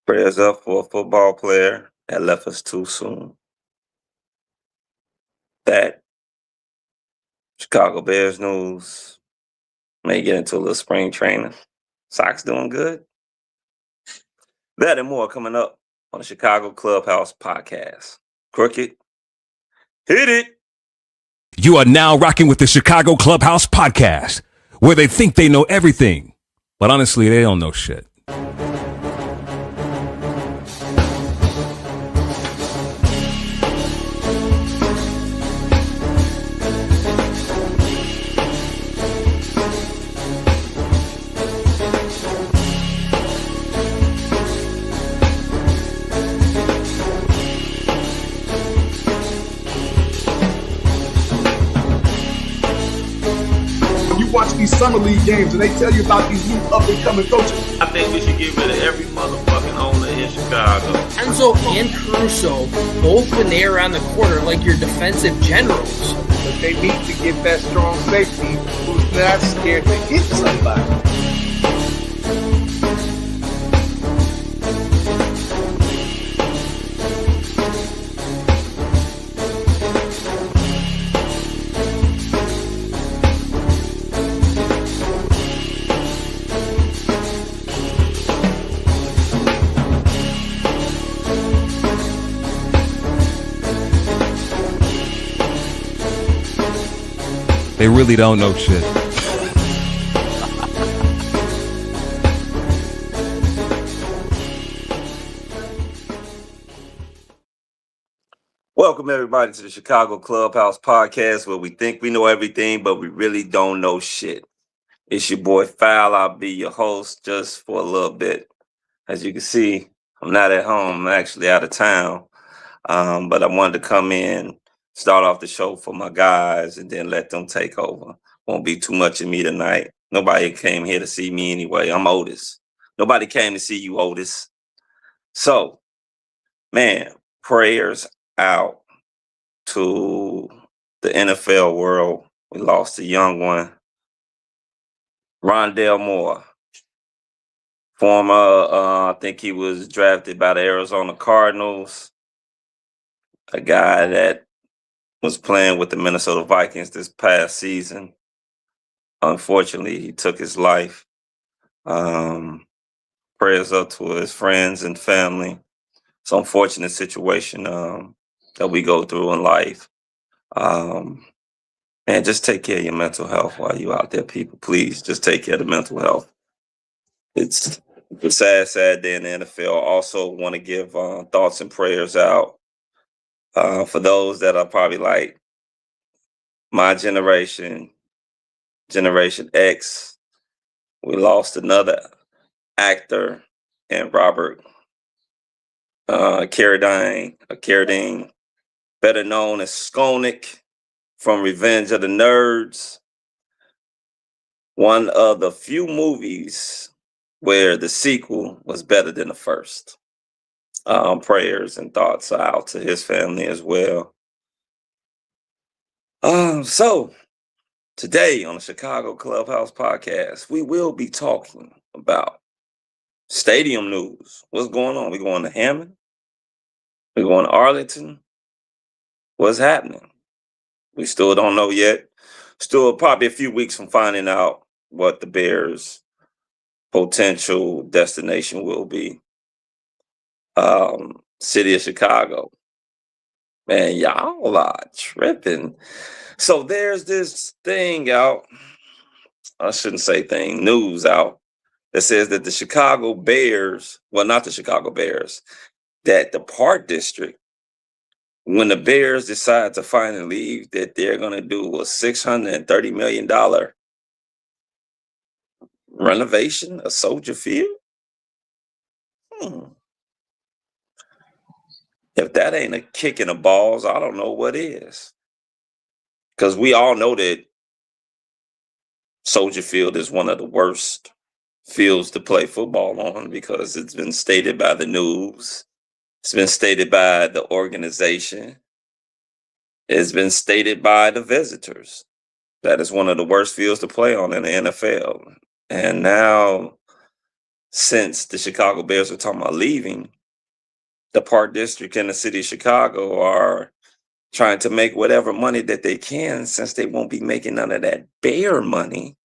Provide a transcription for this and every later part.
Prayers up for a football player that left us too soon. That Chicago Bears news may get into a little spring training. Sox doing good. That and more coming up on the Chicago Clubhouse Podcast. Crooked, hit it. You are now rocking with the Chicago Clubhouse Podcast, where they think they know everything, but honestly, they don't know shit. Watch these summer league games and they tell you about these new up-and-coming coaches. I think we should get rid of every motherfucking owner in Chicago. Enzo and Caruso, both when they are on the court, are like your defensive generals. But they need to get that strong safety who's not scared to hit somebody. They really don't know shit. Welcome, everybody, to the Chicago Clubhouse Podcast, where we think we know everything, but we really don't know shit. It's your boy, Foul. I'll be your host just for a little bit. As you can see, I'm not at home. I'm actually out of town. But I wanted to come in, start off the show for my guys, and then let them take over. Won't be too much of me tonight. Nobody came here to see me anyway. I'm Otis. Nobody came to see you, Otis. So, man, prayers out to the NFL world. We lost a young one, Rondale Moore. Former, I think he was drafted by the Arizona Cardinals. A guy that was playing with the Minnesota Vikings this past season. Unfortunately, he took his life. Prayers up to his friends and family. It's an unfortunate situation that we go through in life. And just take care of your mental health while you're out there, people. Please, just take care of the mental health. It's a sad, sad day in the NFL. Also want to give thoughts and prayers out for those that are probably like my generation, Generation X. We lost another actor, and Robert Carradine, better known as Skolnick from Revenge of the Nerds. One of the few movies where the sequel was better than the first. Prayers and thoughts are out to his family as well. So today on the Chicago Clubhouse Podcast, we will be talking about stadium news. What's going on? We going to Hammond? We going to Arlington? What's happening? We still don't know yet. Still probably a few weeks from finding out what the Bears' potential destination will be. City of Chicago. Man, y'all are tripping. So there's this thing out, I shouldn't say thing, news out, that says that the Chicago Bears, well, not the Chicago Bears, that the Park District, when the Bears decide to finally leave, that they're going to do a $630 million renovation of Soldier Field. If that ain't a kick in the balls, I don't know what is. Because we all know that Soldier Field is one of the worst fields to play football on because it's been stated by the news. It's been stated by the organization. It's been stated by the visitors. That is one of the worst fields to play on in the NFL. And now since the Chicago Bears were talking about leaving, the Park District and the city of Chicago are trying to make whatever money that they can, since they won't be making none of that Bear money,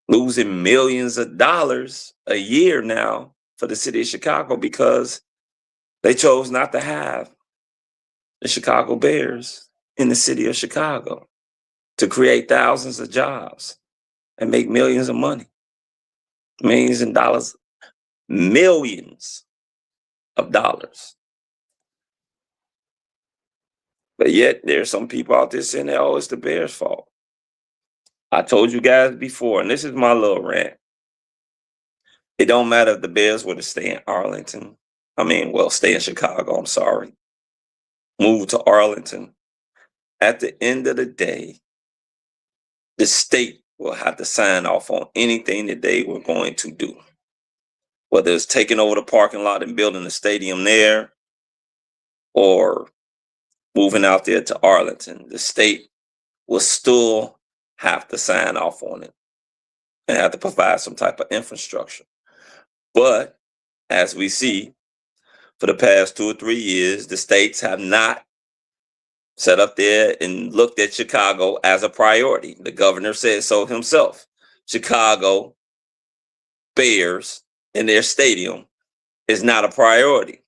losing millions of dollars a year now for the city of Chicago because they chose not to have the Chicago Bears in the city of Chicago to create thousands of jobs and make millions of money, millions of dollars, millions of dollars. But yet there's some people out there saying that, oh, it's the Bears' fault. I told you guys before, and this is my little rant. It don't matter if the Bears were to stay in Arlington. Stay in Chicago, I'm sorry. Move to Arlington. At the end of the day, the state will have to sign off on anything that they were going to do. Whether it's taking over the parking lot and building a stadium there or moving out there to Arlington, the state will still have to sign off on it and have to provide some type of infrastructure. But as we see, for the past 2 or 3 years, the states have not sat up there and looked at Chicago as a priority. The governor said so himself. Chicago Bears in their stadium is not a priority.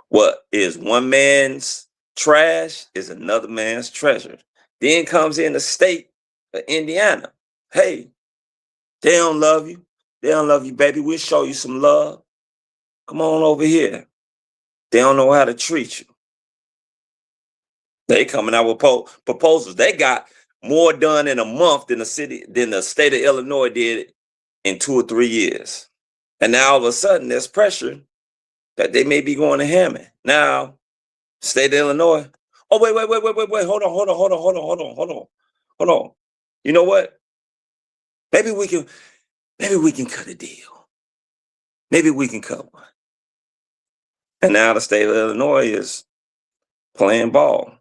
What is one man's trash is another man's treasure. Then comes in the state of Indiana. Hey, they don't love you. They don't love you, baby. We'll show you some love. Come on over here. They don't know how to treat you. They coming out with proposals. They got more done in a month than the state of Illinois did in 2 or 3 years. And now all of a sudden there's pressure that they may be going to Hammond. Now, state of Illinois. Oh, wait. Hold on. You know what? Maybe we can cut a deal. Maybe we can cut one. And now the state of Illinois is playing ball.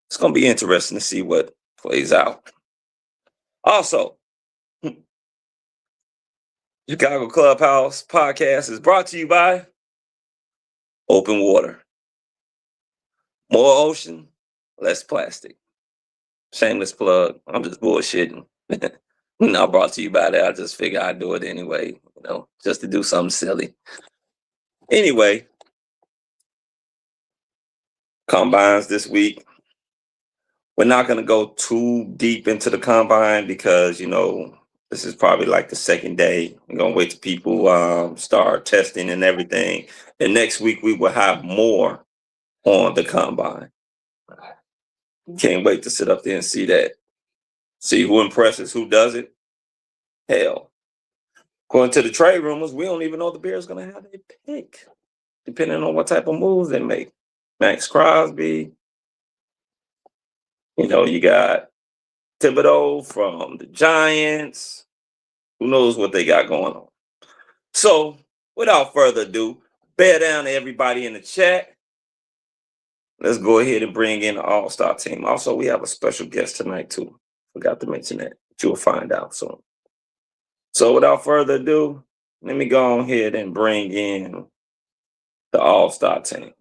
It's going to be interesting to see what plays out. Also, Chicago Clubhouse Podcast is brought to you by Open Water. More ocean, less plastic. Shameless plug. I'm just bullshitting. Not brought to you by that. I just figure I'd do it anyway, just to do something silly. Anyway, combines this week. We're not going to go too deep into the combine because, this is probably like the second day. We're going to wait till people start testing and everything. And next week we will have more on the combine. Can't wait to sit up there and see that. See who impresses, who doesn't. Hell, according to the trade rumors, we don't even know the Bears going to have their pick, depending on what type of moves they make. Max Crosby. You got Thibodeau from the Giants. Who knows what they got going on? So, without further ado, bear down to everybody in the chat. Let's go ahead and bring in the All-Star team. Also, we have a special guest tonight, too. Forgot to mention that. But you'll find out soon. So, without further ado, let me go ahead and bring in the All-Star team.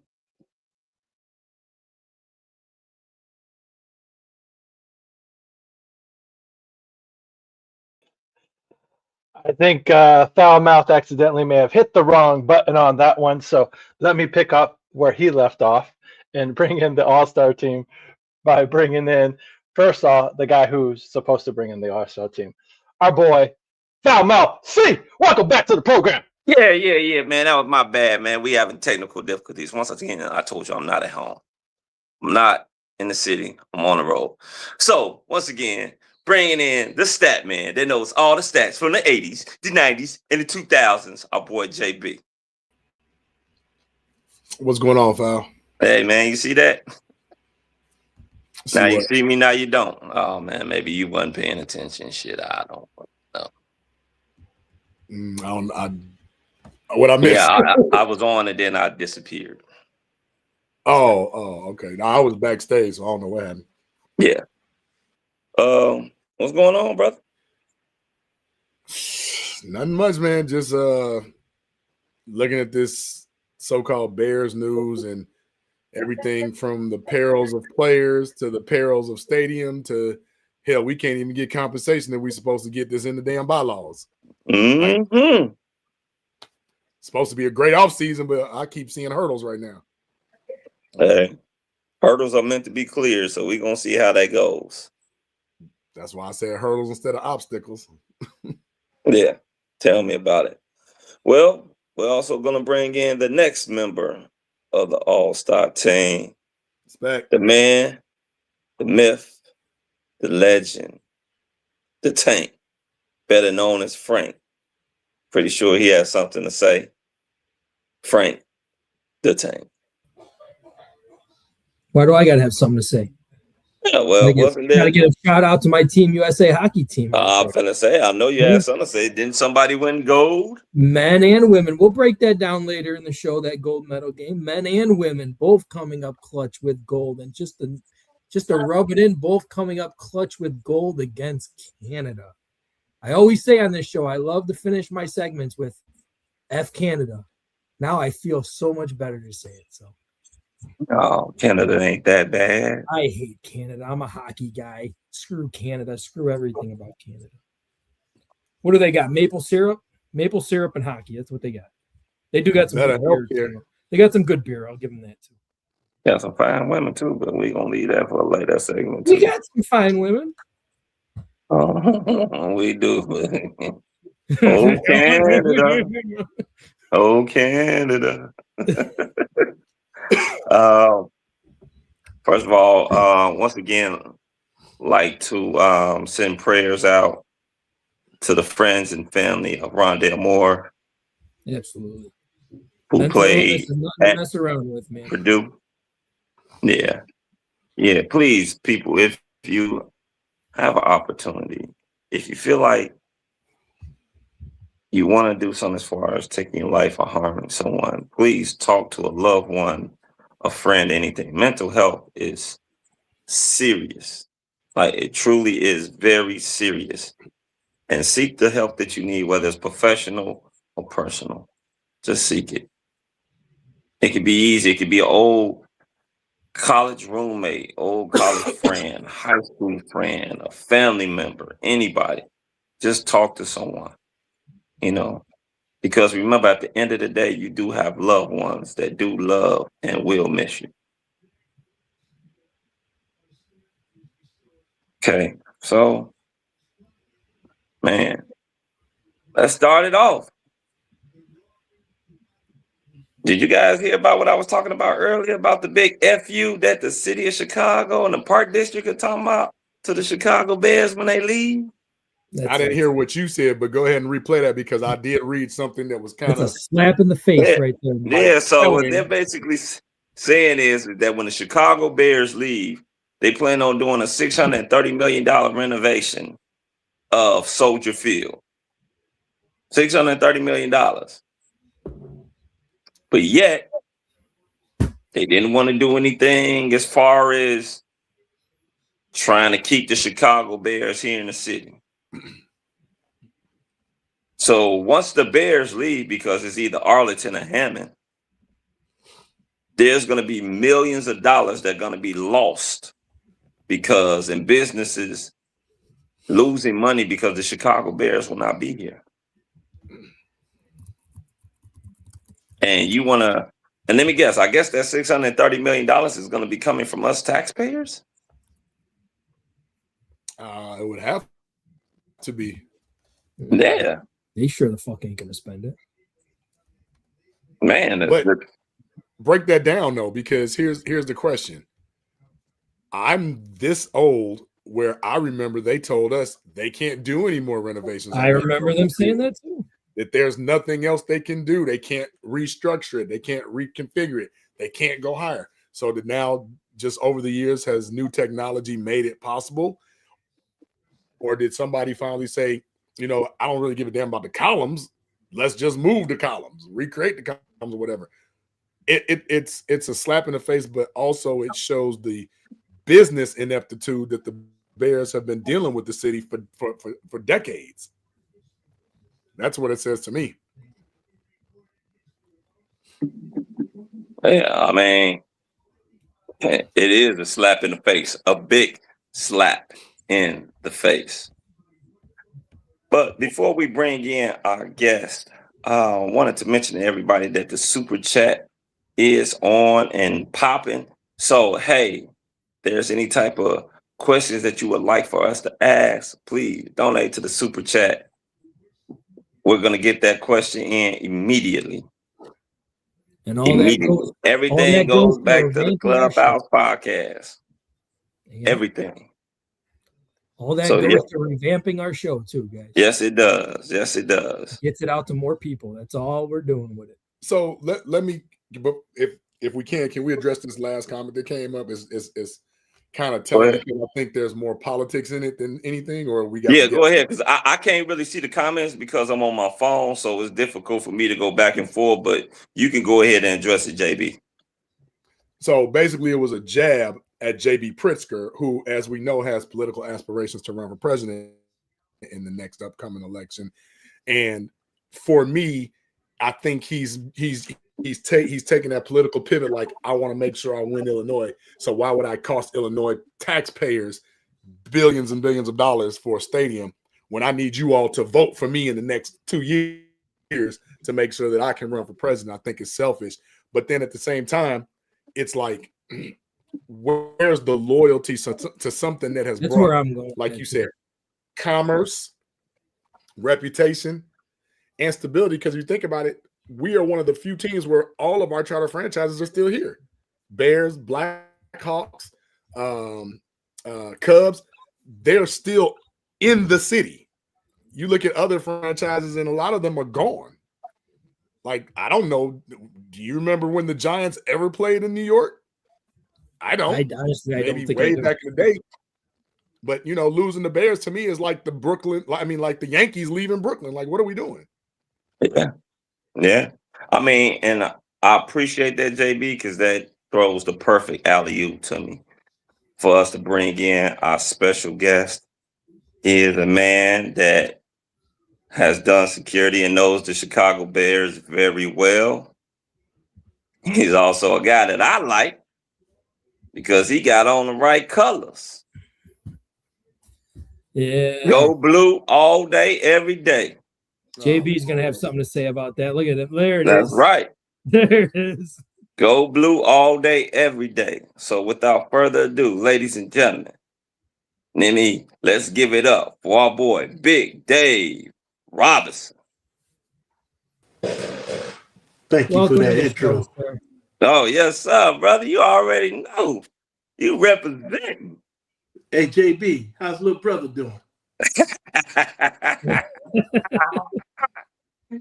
I think Foulmouth accidentally may have hit the wrong button on that one. So let me pick up where he left off and bring in the All-Star team by bringing in, first off, the guy who's supposed to bring in the All-Star team, our boy, Foulmouth C. Welcome back to the program. Yeah, man. That was my bad, man. We having technical difficulties. Once again, I told you I'm not at home. I'm not in the city. I'm on the road. So, once again, bringing in the stat man that knows all the stats from the 80s, the 90s, and the 2000s, our boy JB. What's going on, Foul? Hey, man, you see that? Now you see me, now you don't. Oh, man, maybe you wasn't paying attention. Shit, I don't know. What I missed? Yeah, I was on and then I disappeared. Oh, okay. Now I was backstage, so I don't know what happened. Yeah. What's going on, brother? Nothing much, man. Just looking at this so-called Bears news and everything from the perils of players to the perils of stadium to hell, we can't even get compensation that we're supposed to get this in the damn bylaws. Mm-hmm. It's supposed to be a great offseason, but I keep seeing hurdles right now. Hey, hurdles are meant to be clear, so we're gonna see how that goes. That's why I said hurdles instead of obstacles. Yeah, tell me about it. Well, we're also gonna bring in the next member of the All-Star team, Respect. the man, the myth, the legend, the Tank, better known as Frank. Pretty sure he has something to say. Frank, the Tank. Why do I gotta have something to say? Yeah, well, wasn't there? Gotta get a shout out to my Team USA hockey team. I'm finna say, I know you had something to say. Didn't somebody win gold? Men and women. We'll break that down later in the show, that gold medal game. Men and women both coming up clutch with gold. And just to rub it in, both coming up clutch with gold against Canada. I always say on this show, I love to finish my segments with F Canada. Now I feel so much better to say it. So Oh, Canada ain't that bad. I hate Canada. I'm a hockey guy. Screw Canada. Screw everything about Canada. What do they got? Maple syrup and hockey. That's what they got. They do got some good beer too. They got some good beer. I'll give them that too. Got some fine women too, but we gonna leave that for a later segment too. We got some fine women. We do. Oh, Canada. Oh, Canada. First of all, once again, like to send prayers out to the friends and family of Rondell Moore. Absolutely. Who played at mess around with, man. Purdue. Yeah. Yeah, please, people, if you have an opportunity, if you feel like you want to do something as far as taking your life or harming someone, please talk to a loved one, a friend, anything. Mental health is serious. Like, it truly is very serious. And seek the help that you need, whether it's professional or personal. Just seek it. It could be easy. It could be an old college roommate, old college friend, high school friend, a family member, anybody. Just talk to someone, because remember, at the end of the day, you do have loved ones that do love and will miss you. Okay, so, man, let's start it off. Did you guys hear about what I was talking about earlier about the big FU that the city of Chicago and the Park District are talking about to the Chicago Bears when they leave? I didn't hear what you said, but go ahead and replay that because I did read something that was kind of a slap in the face right there. Yeah, so what they're basically saying is that when the Chicago Bears leave, they plan on doing a $630 million renovation of Soldier Field. $630 million. But yet, they didn't want to do anything as far as trying to keep the Chicago Bears here in the city. So once the Bears leave, because it's either Arlington or Hammond, there's going to be millions of dollars that are going to be lost because in businesses losing money because the Chicago Bears will not be here. And you want to, and let me guess, I guess that $630 million is going to be coming from us taxpayers? It would have to be. Yeah. They sure the fuck ain't going to spend it. Man. But break that down, though, because here's the question. I'm this old where I remember they told us they can't do any more renovations. I remember them saying that, too. That there's nothing else they can do. They can't restructure it. They can't reconfigure it. They can't go higher. So that now, just over the years, has new technology made it possible? Or did somebody finally say, I don't really give a damn about the columns. Let's just move the columns, recreate the columns or whatever. It's a slap in the face, but also it shows the business ineptitude that the Bears have been dealing with the city for decades. That's what it says to me. Yeah, I mean, it is a slap in the face, a big slap in the face. But before we bring in our guest, I wanted to mention to everybody that the super chat is on and popping. So, hey, there's any type of questions that you would like for us to ask, please donate to the super chat. We're going to get that question in immediately. And all that goes, everything goes back to the Clubhouse Podcast. Yeah. Everything. All that goes to revamping our show too, guys. Yes, it does. Yes, it does. Gets it out to more people. That's all we're doing with it. So let me, if we can we address this last comment that came up? Is kind of telling me, I think there's more politics in it than anything, or we got. Yeah, go ahead, because I can't really see the comments because I'm on my phone, so it's difficult for me to go back and forth. But you can go ahead and address it, JB. So basically, it was a jab at JB Pritzker, who, as we know, has political aspirations to run for president in the next upcoming election. And for me, I think he's taking that political pivot. Like, I want to make sure I win Illinois. So why would I cost Illinois taxpayers billions and billions of dollars for a stadium when I need you all to vote for me in the next 2 years to make sure that I can run for president? I think it's selfish. But then at the same time, it's like, where's the loyalty to something that has That's brought, where I'm going, like you said, commerce, reputation, and stability? Because you think about it, we are one of the few teams where all of our charter franchises are still here. Bears, Blackhawks, Cubs, they're still in the city. You look at other franchises and a lot of them are gone. Like, I don't know. Do you remember when the Giants ever played in New York? I don't. Honestly, I don't think way back in the day. But, you know, losing the Bears to me is like like the Yankees leaving Brooklyn. Like, what are we doing? Yeah. Yeah. I mean, and I appreciate that, JB, because that throws the perfect alley-oop to me for us to bring in our special guest. He is a man that has done security and knows the Chicago Bears very well. He's also a guy that I like because he got on the right colors. Yeah. Go blue all day, every day. JB's going to have something to say about that. Look at it. There it is. That's right. There it is. Go blue all day, every day. So without further ado, ladies and gentlemen, let's give it up for our boy, Big Dave Robinson. Thank you for that intro. Oh, yes, sir, brother. You already know. You represent. Hey, JB, how's little brother doing?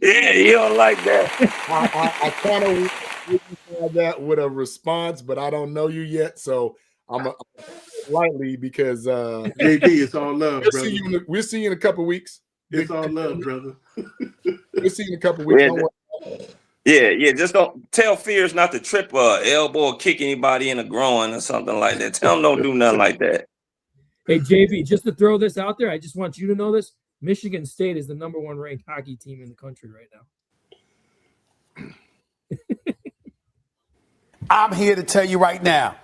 Yeah, you don't like that. I kind of have that with a response, but I don't know you yet, so I'm lightly because JB, it's all love, brother. We'll see you in a couple weeks. It's all love, brother. We'll see you in a couple weeks. Yeah. Just don't tell Fears not to trip elbow or kick anybody in the groin or something like that. Tell them don't do nothing like that. Hey, JB, just to throw this out there, I just want you to know this. Michigan State is the #1 ranked hockey team in the country right now. I'm here to tell you right now,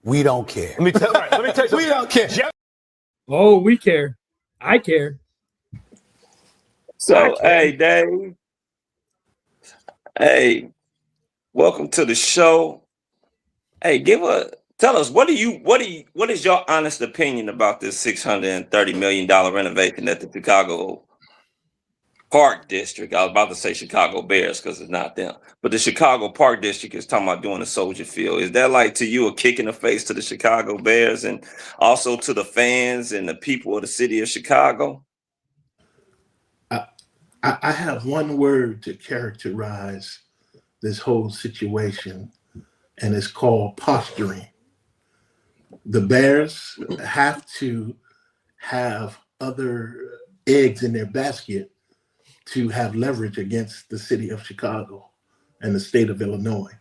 we don't care. Let me tell you, we don't care. Oh, we care. I care. So, hey, Dave. Hey, welcome to the show. Hey, tell us what is your honest opinion about this $630 million renovation at the Chicago Park District? I was about to say Chicago Bears because it's not them, but the Chicago Park District is talking about doing a Soldier Field. Is that like to you a kick in the face to the Chicago Bears and also to the fans and the people of the city of Chicago? I have one word to characterize this whole situation, and it's called posturing. The Bears have to have other eggs in their basket to have leverage against the city of Chicago and the state of Illinois.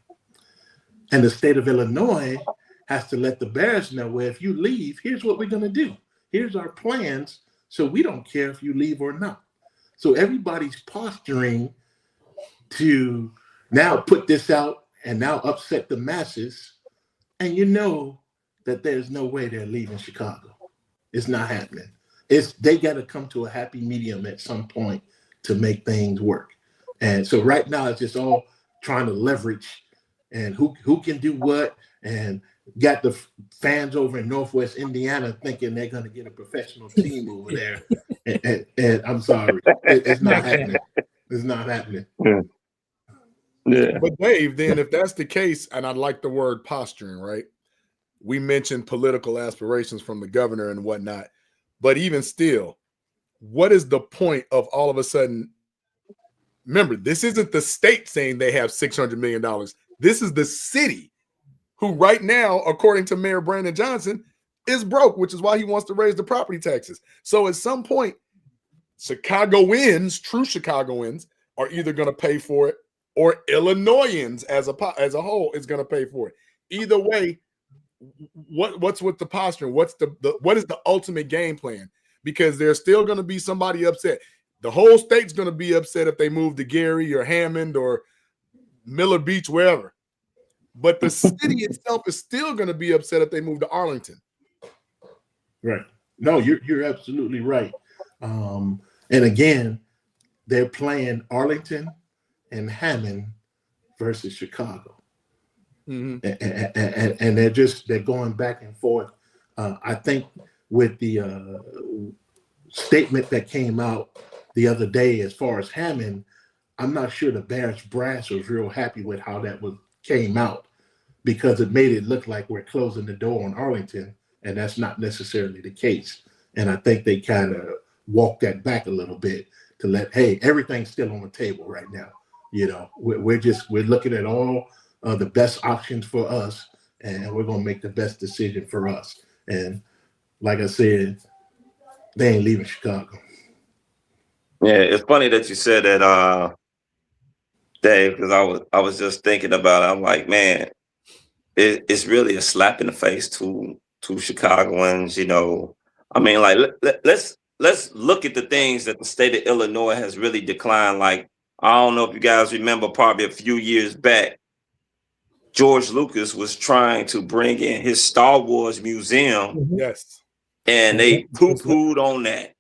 And the state of Illinois has to let the Bears know, well, if you leave, here's what we're going to do. Here's our plans, so we don't care if you leave or not. So everybody's posturing to now put this out and now upset the masses. And you know that there's no way they're leaving Chicago. It's not happening. They got to come to a happy medium at some point to make things work. And so right now it's just all trying to leverage and who can do what, and got the fans over in Northwest Indiana thinking they're going to get a professional team over there. And I'm sorry, it's not happening. It's not happening. Yeah. But Dave, then if that's the case, and I like the word posturing, right? We mentioned political aspirations from the governor and whatnot, but even still, what is the point of all of a sudden? Remember, this isn't the state saying they have $600 million. This is the city who right now, according to Mayor Brandon Johnson, is broke, which is why he wants to raise the property taxes. So at some point, Chicagoans, true Chicagoans, are either going to pay for it or Illinoisans as a whole is going to pay for it. Either way, what's with the posturing? What is the ultimate game plan? Because there's still going to be somebody upset. The whole state's going to be upset if they move to Gary or Hammond or Miller Beach, wherever. But the city itself is still going to be upset if they move to Arlington. Right. No, you're absolutely right. And again, they're playing Arlington and Hammond versus Chicago. Mm-hmm. And they're going back and forth. I think with the statement that came out the other day as far as Hammond, I'm not sure the Bears brass was real happy with how that came out, because it made it look like we're closing the door on Arlington, and that's not necessarily the case. And I think they kind of walked that back a little bit to let, hey, everything's still on the table right now. You know, we're looking at all the best options for us, and we're gonna make the best decision for us. And like I said, they ain't leaving Chicago. Yeah, it's funny that you said that, Dave, because I was just thinking about it. I'm like, man, it's really a slap in the face to Chicagoans. You know, I mean, like let's look at the things that the state of Illinois has really declined. Like, I don't know if you guys remember, probably a few years back, George Lucas was trying to bring in his Star Wars museum. Yes. And they poo-pooed on that.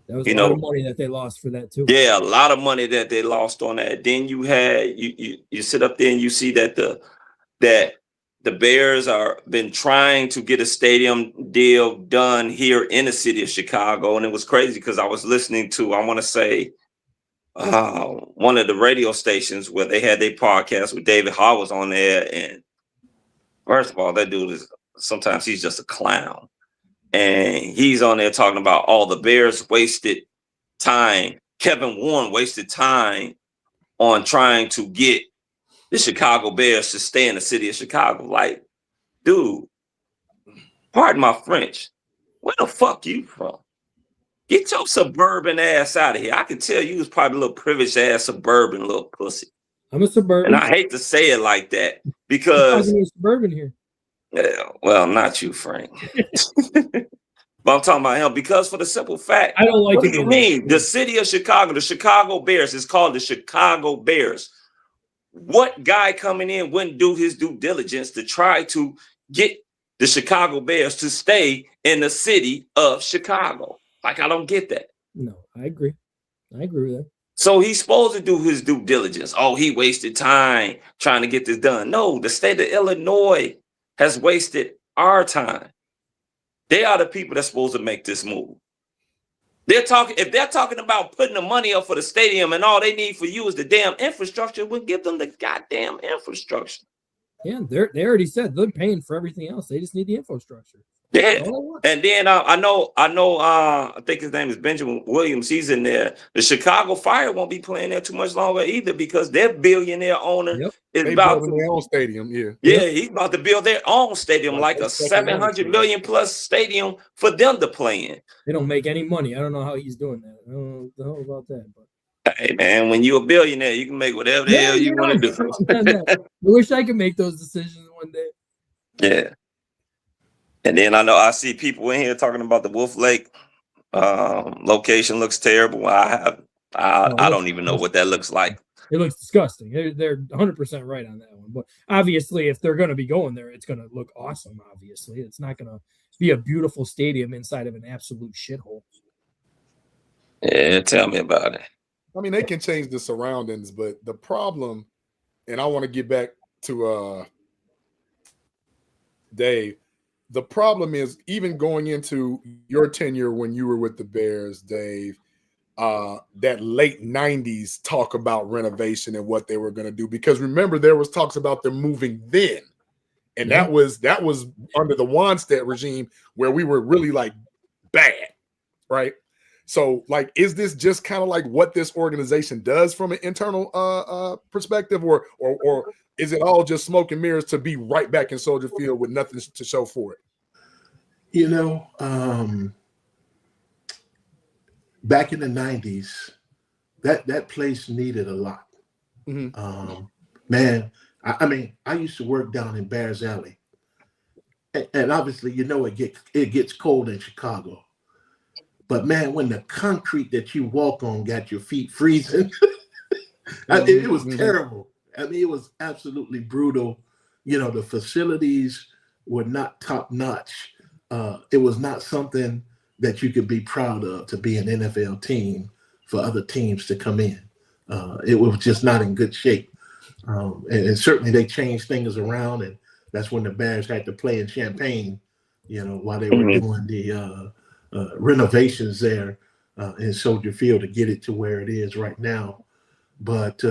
That was a lot of money that they lost for that too. Yeah, a lot of money that they lost on that. Then you had you sit up there and you see that the Bears are been trying to get a stadium deal done here in the city of Chicago, and it was crazy because I was listening to, I want to say, one of the radio stations where they had their podcast with David Hall was on there, and first of all, that dude is sometimes he's just a clown. And he's on there talking about all the Bears wasted time. Kevin Warren wasted time on trying to get the Chicago Bears to stay in the city of Chicago. Like, dude, pardon my French, where the fuck you from? Get your suburban ass out of here. I can tell you was probably a little privileged ass suburban little pussy. I'm a suburban. And I hate to say it like that because I'm a suburban here. Yeah, well, not you, Frank. But I'm talking about him because for the simple fact, I don't like what it. do you mean? The city of Chicago, the Chicago Bears is called the Chicago Bears. What guy coming in wouldn't do his due diligence to try to get the Chicago Bears to stay in the city of Chicago? Like, I don't get that. No, I agree. I agree with that. So he's supposed to do his due diligence. Oh, he wasted time trying to get this done. No, the state of Illinois has wasted our time. They are the people that's supposed to make this move. If they're talking about putting the money up for the stadium and all they need for you is the damn infrastructure, we'll give them the goddamn infrastructure. Yeah, they already said they're paying for everything else. They just need the infrastructure. Yeah, and then I think his name is Benjamin Williams. He's in there. The Chicago Fire won't be playing there too much longer either because their billionaire owner is about to their own stadium. He's about to build their own stadium, like a $700 million plus stadium for them to play in. They don't make any money. I don't know how he's doing that. I don't know the hell about that. But hey man, when you're a billionaire, you can make whatever the hell you want to do. I wish I could make those decisions one day. Yeah. And then I see people in here talking about the Wolf Lake location looks terrible. I I don't even know what that looks like. It looks disgusting. They're 100% right on that one. But obviously, if they're going to be going there, it's going to look awesome. Obviously, it's not going to be a beautiful stadium inside of an absolute shithole. Yeah, tell me about it. I mean, they can change the surroundings, but the problem, and I want to get back to Dave. The problem is, even going into your tenure when you were with the Bears, Dave, that late 90s talk about renovation and what they were going to do. Because remember, there was talks about them moving then. And that was under the Wanstead regime where we were really like bad, right? So, like, is this just kind of like what this organization does from an internal perspective, or is it all just smoke and mirrors to be right back in Soldier Field with nothing to show for it? You know, back in the 90s, that place needed a lot. Mm-hmm. Man, I mean, I used to work down in Bears Alley, and obviously, you know, it gets cold in Chicago. But man, when the concrete that you walk on got your feet freezing, it was terrible. I mean, it was absolutely brutal. You know, the facilities were not top notch. It was not something that you could be proud of to be an NFL team for other teams to come in. It was just not in good shape. And certainly they changed things around, and that's when the Bears had to play in Champaign, you know, while they were doing the renovations there in Soldier Field to get it to where it is right now. But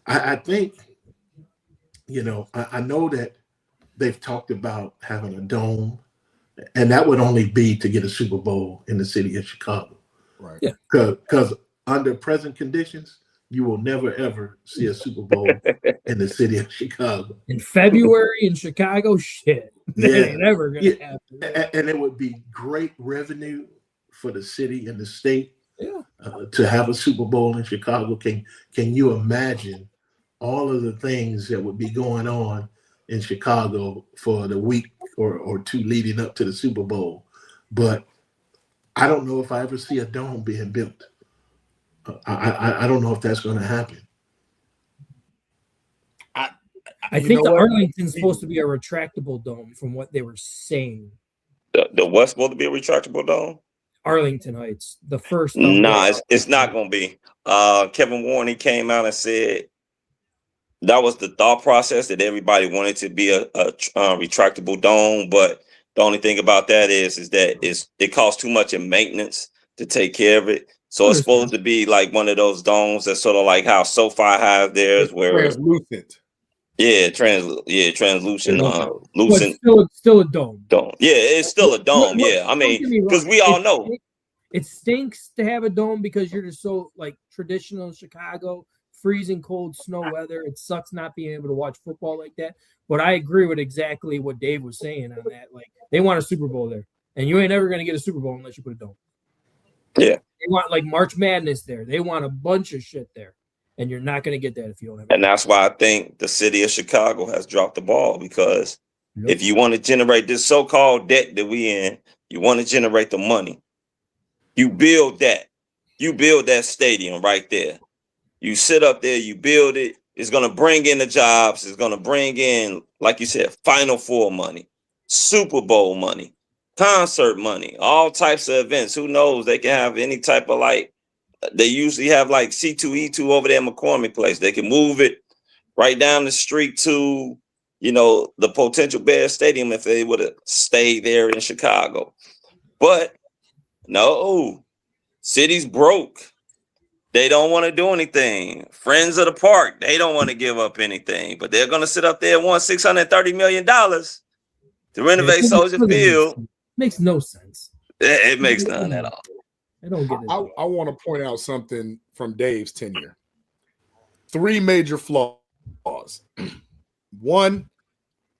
I think, you know, I know that they've talked about having a dome, and that would only be to get a Super Bowl in the city of Chicago. Right. Yeah. Because under present conditions, you will never, ever see a Super Bowl in the city of Chicago. In February in Chicago, shit. That Yeah. ain't ever going to happen. And it would be great revenue for the city and the state Yeah. to have a Super Bowl in Chicago. Can you imagine all of the things that would be going on in Chicago for the week or two leading up to the Super Bowl? But I don't know if I ever see a dome being built. I don't know if that's going to happen. I think the Arlington's supposed to be a retractable dome from what they were saying. The what's supposed to be a retractable dome? Arlington Heights, the first. Nah, it's not going to be. Kevin Warren, he came out and said that was the thought process, that everybody wanted to be a retractable dome. But the only thing about that is that it costs too much in maintenance to take care of it. So it's supposed to be like one of those domes that's sort of like how SoFi have theirs, where translucent. Yeah, translucent, lucent. It's still a dome. Yeah, it's still a dome. Yeah, I mean, because we all know it stinks to have a dome because you're just so like traditional in Chicago, freezing cold snow weather. It sucks not being able to watch football like that. But I agree with exactly what Dave was saying on that. Like, they want a Super Bowl there, and you ain't ever gonna get a Super Bowl unless you put a dome. Yeah, they want like March Madness there. They want a bunch of shit there. And you're not going to get that if you don't have it. And that's why I think the city of Chicago has dropped the ball, because if you want to generate this so-called debt that we in, you want to generate the money. You build that. You build that stadium right there. You sit up there, you build it. It's going to bring in the jobs. It's going to bring in, like you said, Final Four money, Super Bowl money, concert money, all types of events. Who knows? They can have any type of like, they usually have like C2E2 over there in McCormick Place. They can move it right down the street to, you know, the potential Bears Stadium if they would have stayed there in Chicago. But no, city's broke. They don't want to do anything. Friends of the park, they don't want to give up anything, but they're going to sit up there and want $630 million to renovate Soldier Field. Makes no sense. It makes none at all. I don't get it. I want to point out something from Dave's tenure. 3 major flaws. One,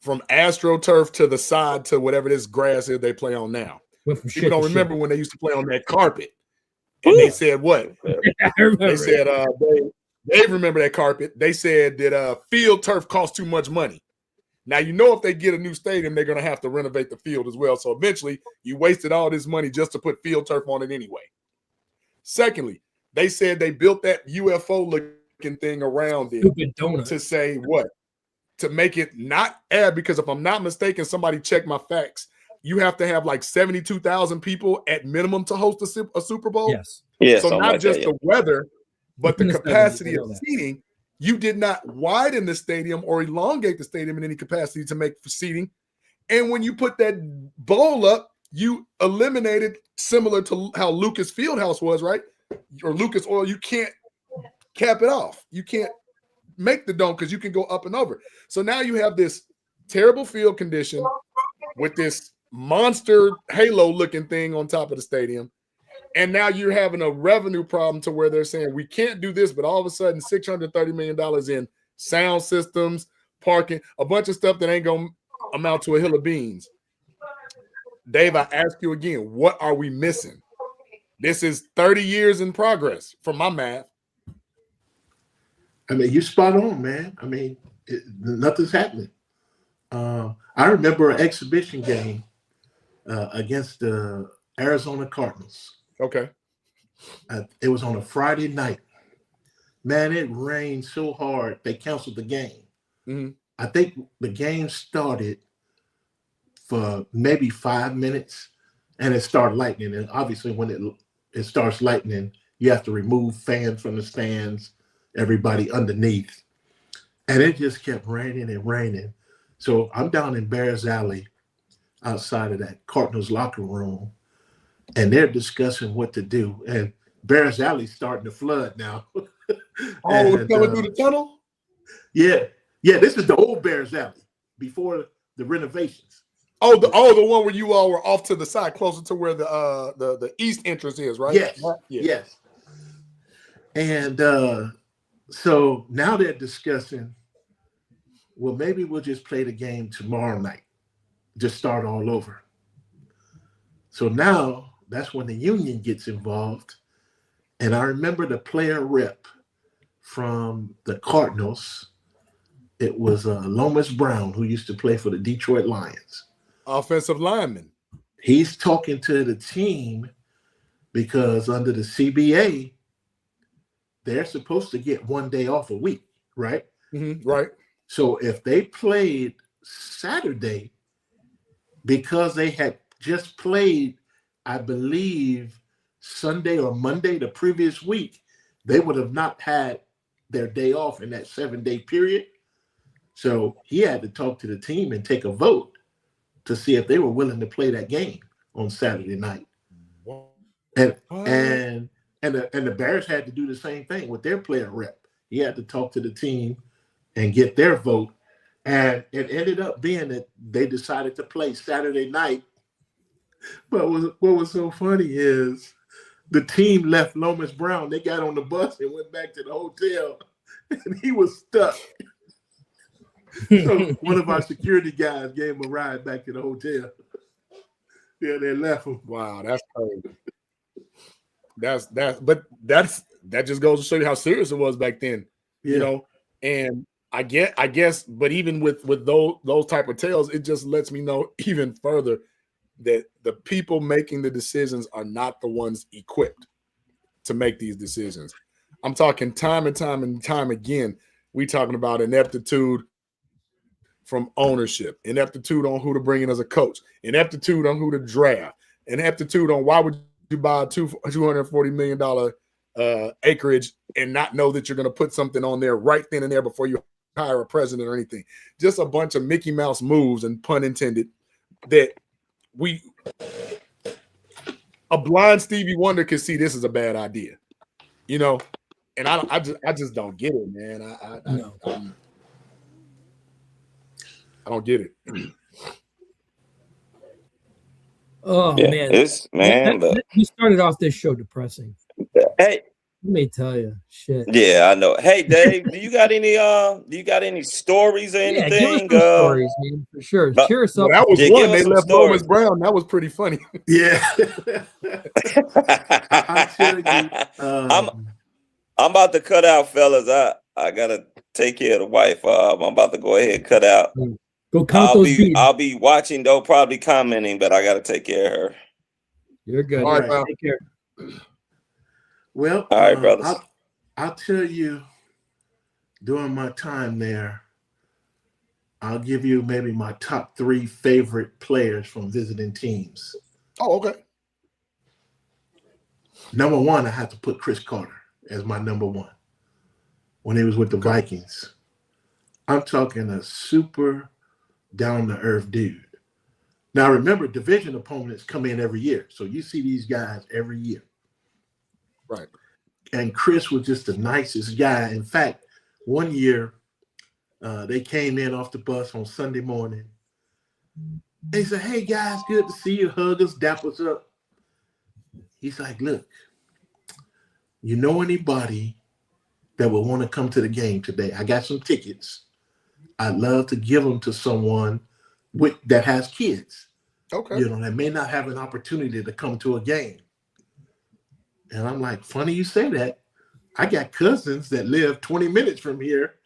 from AstroTurf to the side to whatever this grass is they play on now. People don't remember when they used to play on that carpet. And they said what? They said, Dave remember that carpet. They said that field turf costs too much money. Now, you know, if they get a new stadium, they're going to have to renovate the field as well. So eventually, you wasted all this money just to put field turf on it anyway. Secondly, They said they built that UFO looking thing around it Stupid donut. to say what? To make it not add, because if I'm not mistaken, somebody check my facts. You have to have like 72,000 people at minimum to host a Super Bowl. Yes. Yeah, So something not like just that, the weather, but the Within the 70s, capacity I know of that. seating. You did not widen the stadium or elongate the stadium in any capacity to make for seating. And when you put that bowl up, you eliminated, similar to how Lucas Fieldhouse was, right? Or Lucas Oil, you can't cap it off. You can't make the dome because you can go up and over. So now you have this terrible field condition with this monster halo looking thing on top of the stadium. And now you're having a revenue problem to where they're saying we can't do this, but all of a sudden $630 million in sound systems, parking, a bunch of stuff that ain't going to amount to a hill of beans. Dave, I ask you again, what are we missing? This is 30 years in progress from my math. I mean, you spot on, man. I mean, nothing's happening. I remember an exhibition game against the Arizona Cardinals. Okay. It was on a Friday night. Man, it rained so hard they canceled the game. Mm-hmm. I think the game started for maybe 5 minutes, and it started lightning. And obviously, when it starts lightning, you have to remove fans from the stands, everybody underneath. And it just kept raining and raining. So I'm down in Bears Alley outside of that Cardinals locker room, and they're discussing what to do. And Bears Alley's starting to flood now. It's coming through the tunnel? Yeah. This is the old Bears Alley before the renovations. Oh, the one where you all were off to the side, closer to where the east entrance is, right? Yes. Yeah. Yes. And so now they're discussing, well, maybe we'll just play the game tomorrow night, just start all over. So now that's when the union gets involved. And I remember the player rep from the Cardinals. It was Lomas Brown, who used to play for the Detroit Lions. Offensive lineman. He's talking to the team because under the CBA, they're supposed to get 1 day off a week, right? Mm-hmm, right. So if they played Saturday, because they had just played, I believe, Sunday or Monday the previous week, they would have not had their day off in that 7-day period. So he had to talk to the team and take a vote to see if they were willing to play that game on Saturday night. And the Bears had to do the same thing with their player rep. He had to talk to the team and get their vote. And it ended up being that they decided to play Saturday night. But what was so funny is the team left Lomas Brown. They got on the bus and went back to the hotel, and he was stuck. So one of our security guys gave him a ride back to the hotel. Yeah, they left him. Wow, that's crazy. That just goes to show you how serious it was back then. Yeah. You know, and I guess, but even with those type of tales, it just lets me know even further that the people making the decisions are not the ones equipped to make these decisions. I'm talking time and time again. We talking about ineptitude from ownership, ineptitude on who to bring in as a coach, ineptitude on who to draft, ineptitude on why would you buy a $240 million acreage and not know that you're going to put something on there right then and there before you hire a president or anything. Just a bunch of Mickey Mouse moves, and pun intended, that a blind Stevie Wonder could see this is a bad idea, you know. And I just don't get it, man. I don't get it. Oh yeah, man, you started off this show depressing. Hey, let me tell you, shit. Yeah, I know. Hey, Dave, do you got any stories or anything? Yeah, give us some stories, man, for sure. Cheer us up. That was one. They left Lomas Brown. That was pretty funny. Yeah. I tell you, I'm about to cut out, fellas. I gotta take care of the wife. I'm about to go ahead and cut out. Go count those beats. I'll be watching though, probably commenting, but I gotta take care of her. You're good. All right, take care. Well, All right, brothers. I'll tell you during my time there, I'll give you maybe my top 3 favorite players from visiting teams. Oh, okay. Number 1, I have to put Chris Carter as my number 1 when he was with the Vikings. I'm talking a super down-to-earth dude. Now, remember, division opponents come in every year. So you see these guys every year. Right. And Chris was just the nicest guy. In fact, one year, they came in off the bus on Sunday morning. And he said, "Hey, guys, good to see you. Hug us, dap us up." He's like, "Look, you know anybody that will want to come to the game today? I got some tickets. I'd love to give them to someone that has kids, Okay. that may not have an opportunity to come to a game." And I'm like, "Funny you say that. I got cousins that live 20 minutes from here,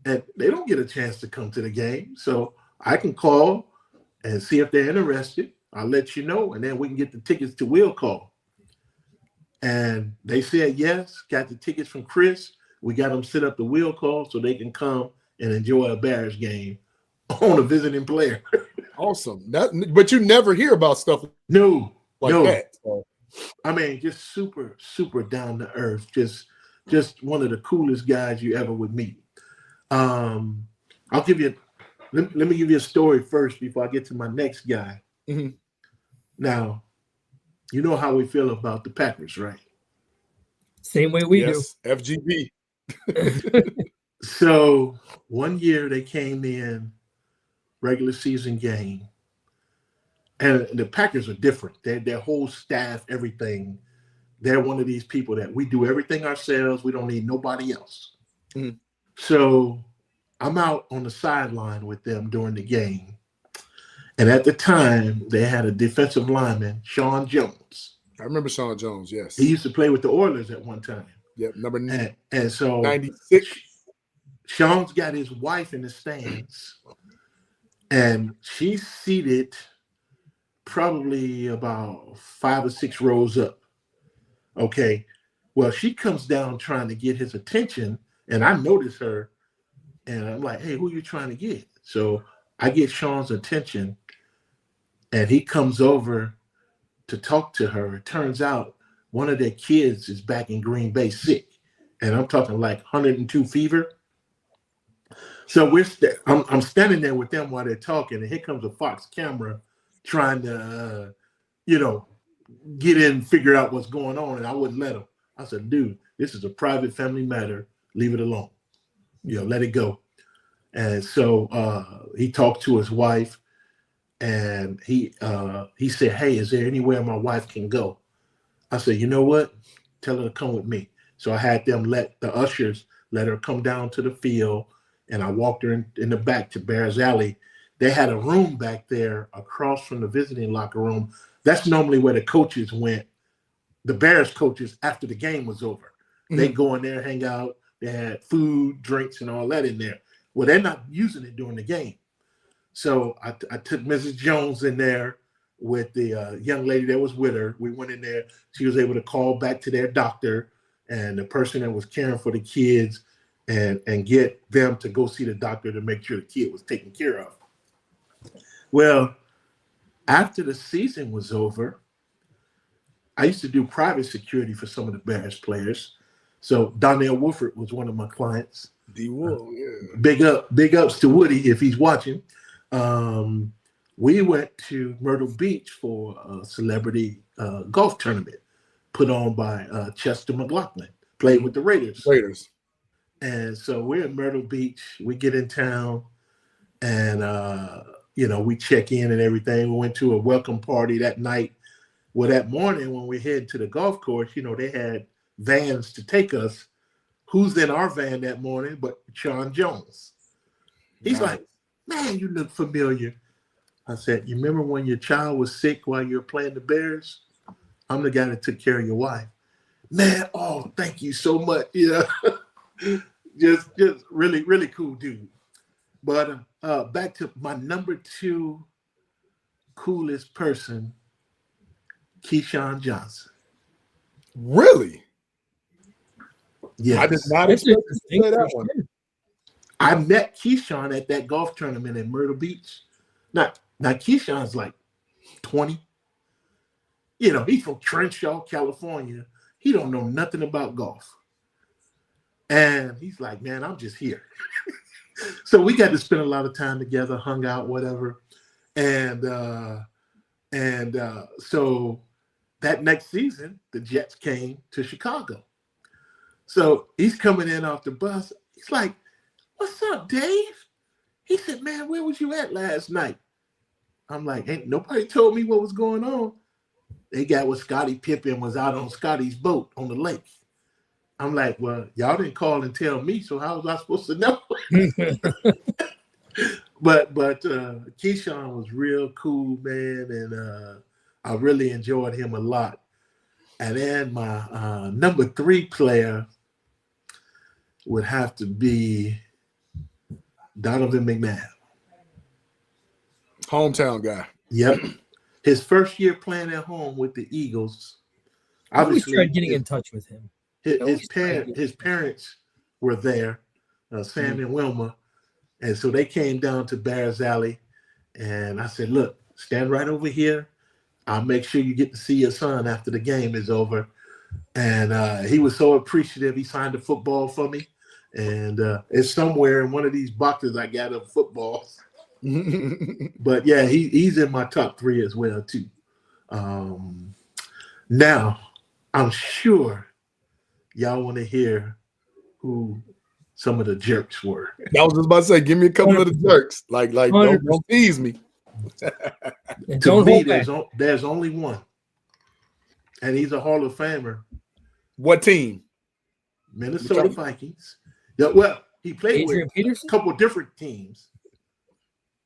and they don't get a chance to come to the game. So I can call and see if they're interested. I'll let you know, and then we can get the tickets to will call." And they said yes, got the tickets from Chris. We got them set up the wheel call so they can come and enjoy a Bears game on a visiting player. Awesome. But you never hear about stuff No. that. So. I mean, just super, super down to earth. Just one of the coolest guys you ever would meet. I'll give you. Let me give you a story first before I get to my next guy. Mm-hmm. Now, you know how we feel about the Packers, right? Same way we do. FGB. So one year they came in regular season game, and the Packers are different. Their whole staff, everything. They're one of these people that we do everything ourselves. We don't need nobody else. Mm-hmm. So I'm out on the sideline with them during the game. And at the time, they had a defensive lineman, Sean Jones. I remember Sean Jones, yes. He used to play with the Oilers at one time. Yep, number 9. And so 96. Sean's got his wife in the stands, and she's seated probably about 5 or 6 rows up. Okay. Well, she comes down trying to get his attention, and I notice her, and I'm like, "Hey, who are you trying to get?" So I get Sean's attention, and he comes over to talk to her. It turns out one of their kids is back in Green Bay sick, and I'm talking like 102 fever. So I'm standing there with them while they're talking, and here comes a Fox camera trying to, get in and figure out what's going on, and I wouldn't let him. I said, "Dude, this is a private family matter. Leave it alone. Let it go." And so he talked to his wife, and he said, "Hey, is there anywhere my wife can go?" I said, "You know what? Tell her to come with me." So I had them let the ushers let her come down to the field, and I walked her in the back to Bears Alley. They had a room back there across from the visiting locker room. That's normally where the coaches went, the Bears coaches, after the game was over. Mm-hmm. They go in there, hang out. They had food, drinks, and all that in there. Well, they're not using it during the game. So I took Mrs. Jones in there with the young lady that was with her. We went in there. She was able to call back to their doctor and the person that was caring for the kids and get them to go see the doctor to make sure the kid was taken care of. Well, after the season was over, I used to do private security for some of the Bears players. So Donnell Wolford was one of my clients. D-Wool, yeah. Big ups to Woody if he's watching. We went to Myrtle Beach for a celebrity golf tournament put on by Chester McLaughlin, played with the Raiders. And so we're in Myrtle Beach. We get in town, and we check in and everything. We went to a welcome party that night. Well, that morning when we head to the golf course, they had vans to take us. Who's in our van that morning but Sean Jones? He's like, "Man, you look familiar." I said, "You remember when your child was sick while you were playing the Bears? I'm the guy that took care of your wife." "Man, oh, thank you so much." Just really, really cool dude. But back to my number 2 coolest person, Keyshawn Johnson. Really? Yes. I did not That's expect a you to say that distinct one. sure. I met Keyshawn at that golf tournament in Myrtle Beach. Now Keyshawn's like 20. You know, he's from Crenshaw, California. He don't know nothing about golf. And he's like, man, I'm just here. So we got to spend a lot of time together, hung out, whatever. And so that next season, the Jets came to Chicago. So he's coming in off the bus. He's like, what's up, Dave? He said, man, where was you at last night? I'm like, ain't nobody told me what was going on. They got what Scottie Pippen was out on Scotty's boat on the lake. I'm like, well, y'all didn't call and tell me, so how was I supposed to know? But Keyshawn was real cool, man, and I really enjoyed him a lot. And then my number 3 player would have to be Donovan McNabb. Hometown guy. Yep. His first year playing at home with the Eagles. I always Obviously, tried getting in touch with him. His parents were there, Sam and Wilma, and so they came down to Bears Alley, and I said, look, stand right over here. I'll make sure you get to see your son after the game is over. And he was so appreciative. He signed a football for me, and it's somewhere in one of these boxes I got of footballs. But yeah, he's in my top 3 as well too. Now, I'm sure y'all want to hear who some of the jerks were. I was just about to say, give me a couple of the jerks. Like don't tease me. To me, there's only one, and he's a Hall of Famer. What team? Minnesota Vikings. Yeah, well, he played Adrian with Peterson? a couple different teams,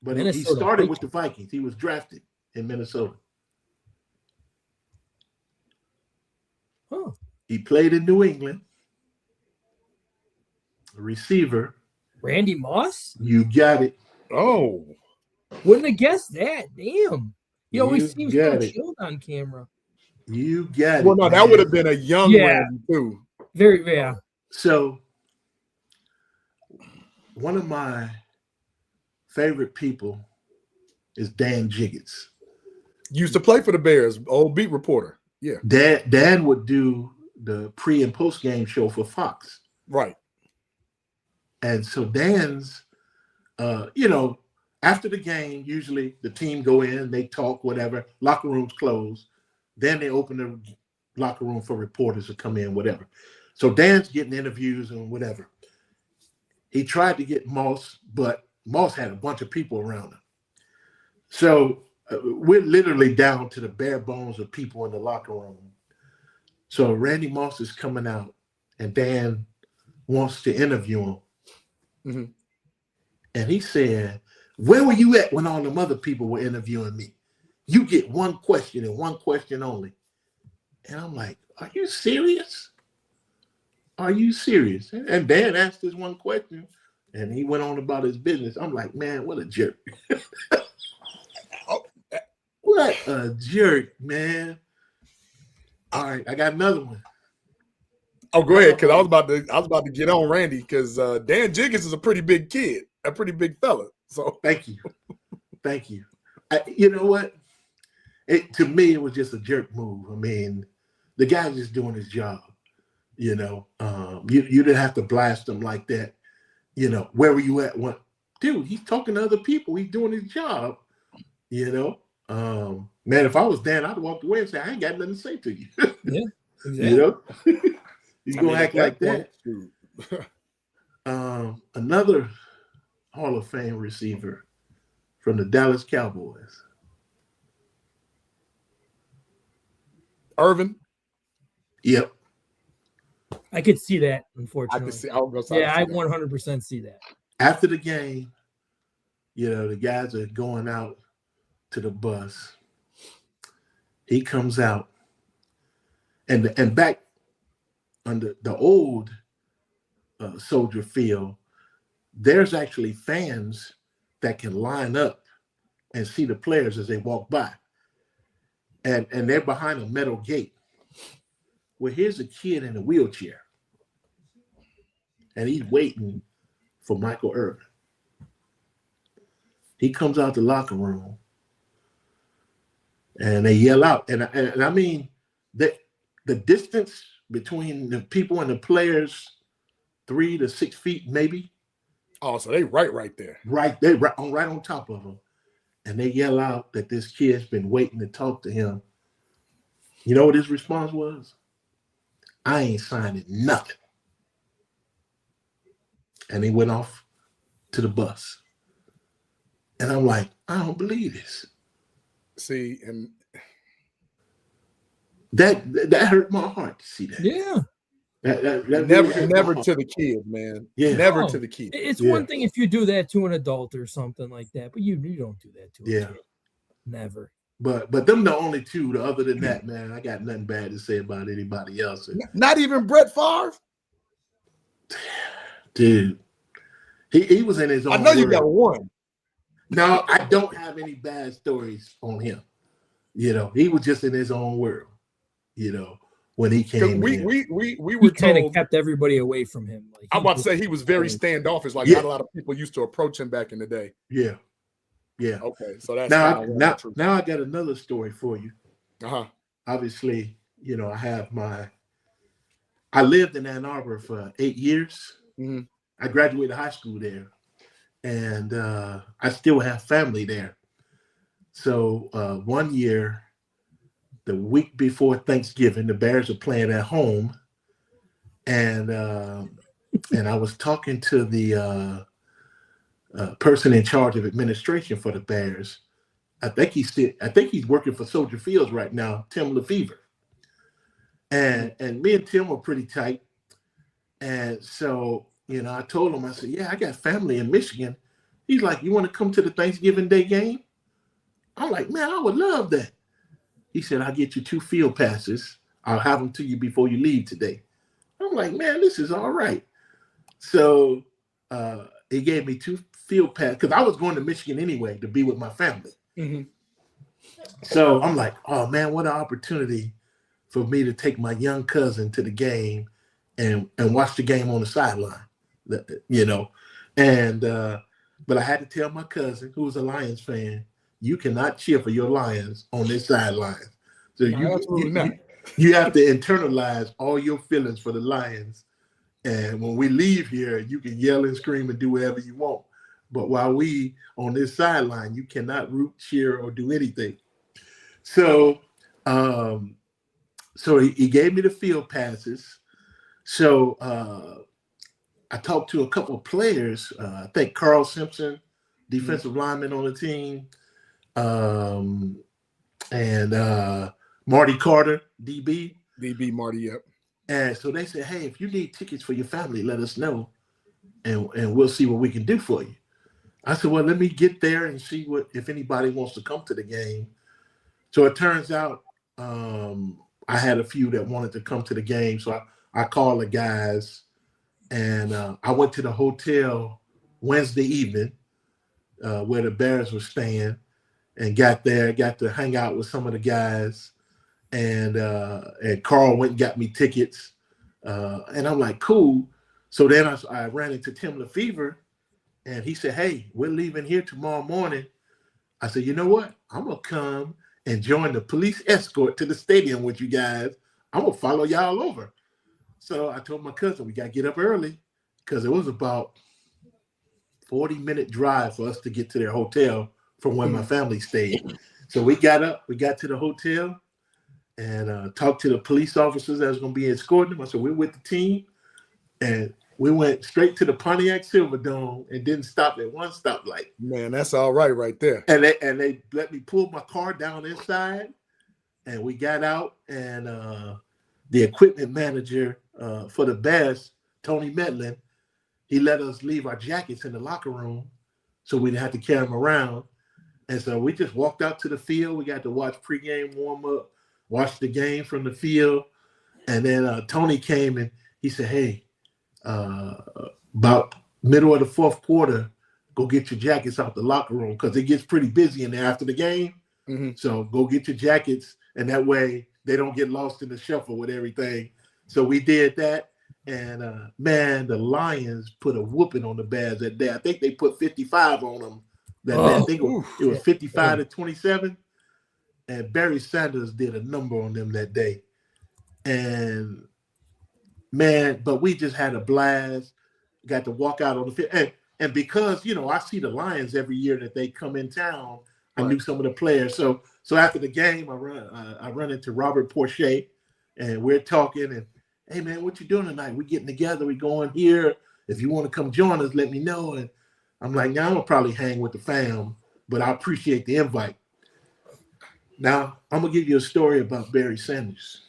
but he Minnesota started Vikings. with the Vikings. He was drafted in Minnesota. Huh. He played in New England. A receiver. Randy Moss? You got it. Oh. Wouldn't have guessed that. Damn. He always You seems so got it. chilled on camera. You got Well, it. no, that man. would have been a young Randy too. Yeah. So, one of my favorite people is Dan Jiggets. Used to play for the Bears, old beat reporter. Yeah. Dan would do the pre and post game show for Fox. Right. And so Dan's, after the game, usually the team go in, they talk, whatever, locker rooms close. Then they open the locker room for reporters to come in, whatever. So Dan's getting interviews and whatever. He tried to get Moss, but Moss had a bunch of people around him. So we're literally down to the bare bones of people in the locker room. So Randy Moss is coming out, and Dan wants to interview him. Mm-hmm. And he said, where were you at when all them other people were interviewing me? You get one question and one question only. And I'm like, are you serious? Are you serious? And Dan asked this one question, and he went on about his business. I'm like, man, what a jerk. What a jerk, man. All right, I got another one. Oh, go ahead, because I was about to get on Randy, because Dan Jiggins is a pretty big kid, a pretty big fella. So thank you. You know what? To me, it was just a jerk move. I mean, the guy's just doing his job. You didn't have to blast him like that. Where were you at? What, dude? He's talking to other people. He's doing his job. Man, if I was Dan, I'd walk away and say, I ain't got nothing to say to you. Yeah, exactly. You're gonna act like that. Another Hall of Fame receiver from the Dallas Cowboys. Irvin. Yep. I could see that, I unfortunately. could see. I 100% see that. After the game, the guys are going out to the bus. He comes out, and back under the old Soldier Field, there's actually fans that can line up and see the players as they walk by. And they're behind a metal gate. Well, here's a kid in a wheelchair. and he's waiting for Michael Irvin. He comes out the locker room, and they yell out. And I mean, the distance between the people and the players, 3 to 6 feet maybe. Oh, so they right there. Right, they right on top of him. And they yell out that this kid's been waiting to talk to him. You know what his response was? I ain't signing nothing. And he went off to the bus. And I'm like, I don't believe this. See, and that hurt my heart to see that. Yeah. That never to the kids, man. Yeah. Never to the kids. It's one thing if you do that to an adult or something like that, but you don't do that to a kid. Never. But them the only two. Other than that, man, I got nothing bad to say about anybody else. Not even Brett Favre? Dude. He was in his own I know you world. got one. No, I don't have any bad stories on him. You know, he was just in his own world, you know, when he came we in. We He were kind of told, kept everybody away from him. Like I'm about to say he was very standoffish. Like not a lot of people used to approach him back in the day. Yeah. Okay, so that's now I got another story for you. Obviously, you know, I lived in Ann Arbor for 8 years. Mm-hmm. I graduated high school there, and I still have family there. So one year, the week before Thanksgiving, the Bears are playing at home, and I was talking to the person in charge of administration for the Bears. I think he's working for Soldier Fields right now, Tim Lefevre. And me and Tim were pretty tight. And so, you know, I told him, I said, yeah, I got family in Michigan. He's like, you want to come to the Thanksgiving Day game? I'm like, man, I would love that. He said, I'll get you 2 field passes. I'll have them to you before you leave today. I'm like, man, this is all right. So he gave me 2 field passes because I was going to Michigan anyway to be with my family. Mm-hmm. So I'm like, oh, man, what an opportunity for me to take my young cousin to the game and watch the game on the sideline, you know. And but I had to tell my cousin, who was a Lions fan, you cannot cheer for your Lions on this sideline. So you have to internalize all your feelings for the Lions. And when we leave here, you can yell and scream and do whatever you want. But while we on this sideline, you cannot root, cheer, or do anything. So so he gave me the field passes. So I talked to a couple of players. I think Carl Simpson, defensive lineman on the team, and Marty Carter, DB. DB Marty, yep. And so they said, hey, if you need tickets for your family, let us know, and we'll see what we can do for you. I said, well, let me get there and see if anybody wants to come to the game. So it turns out I had a few that wanted to come to the game. So I called the guys, and I went to the hotel Wednesday evening where the Bears were staying, and got to hang out with some of the guys. And Carl went and got me tickets. And I'm like, cool. So then I ran into Tim Lefevre, and he said, hey, we're leaving here tomorrow morning. I said, you know what? I'm going to come and join the police escort to the stadium with you guys. I'm going to follow y'all over. So I told my cousin, we got to get up early because it was about 40-minute drive for us to get to their hotel from where my family stayed. So we got up, we got to the hotel, and talked to the police officers that was going to be escorting them. I said, we're with the team. And we went straight to the Pontiac Silverdome and didn't stop at one stoplight. Man, that's all right there. And they let me pull my car down inside, and we got out, and the equipment manager for the Bears, Tony Metlin, he let us leave our jackets in the locker room so we didn't have to carry them around. And so we just walked out to the field. We got to watch pregame warm-up, watch the game from the field. And then Tony came and he said, hey, about middle of the fourth quarter, go get your jackets out the locker room because it gets pretty busy in there after the game. Mm-hmm. So go get your jackets, and that way they don't get lost in the shuffle with everything. So we did that, And man, the Lions put a whooping on the Bears that day. I think they put 55 on them that day. I think it was 55 to 27. And Barry Sanders did a number on them that day. And man, but we just had a blast. Got to walk out on the field. And because, you know, I see the Lions every year that they come in town, I knew some of the players. So after the game, I run into Robert Porcher, and we're talking. And hey, man, what you doing tonight? We getting together. We going here. If you want to come join us, let me know. And I'm like, now I'm gonna probably hang with the fam, but I appreciate the invite. Now I'm gonna give you a story about Barry Sanders.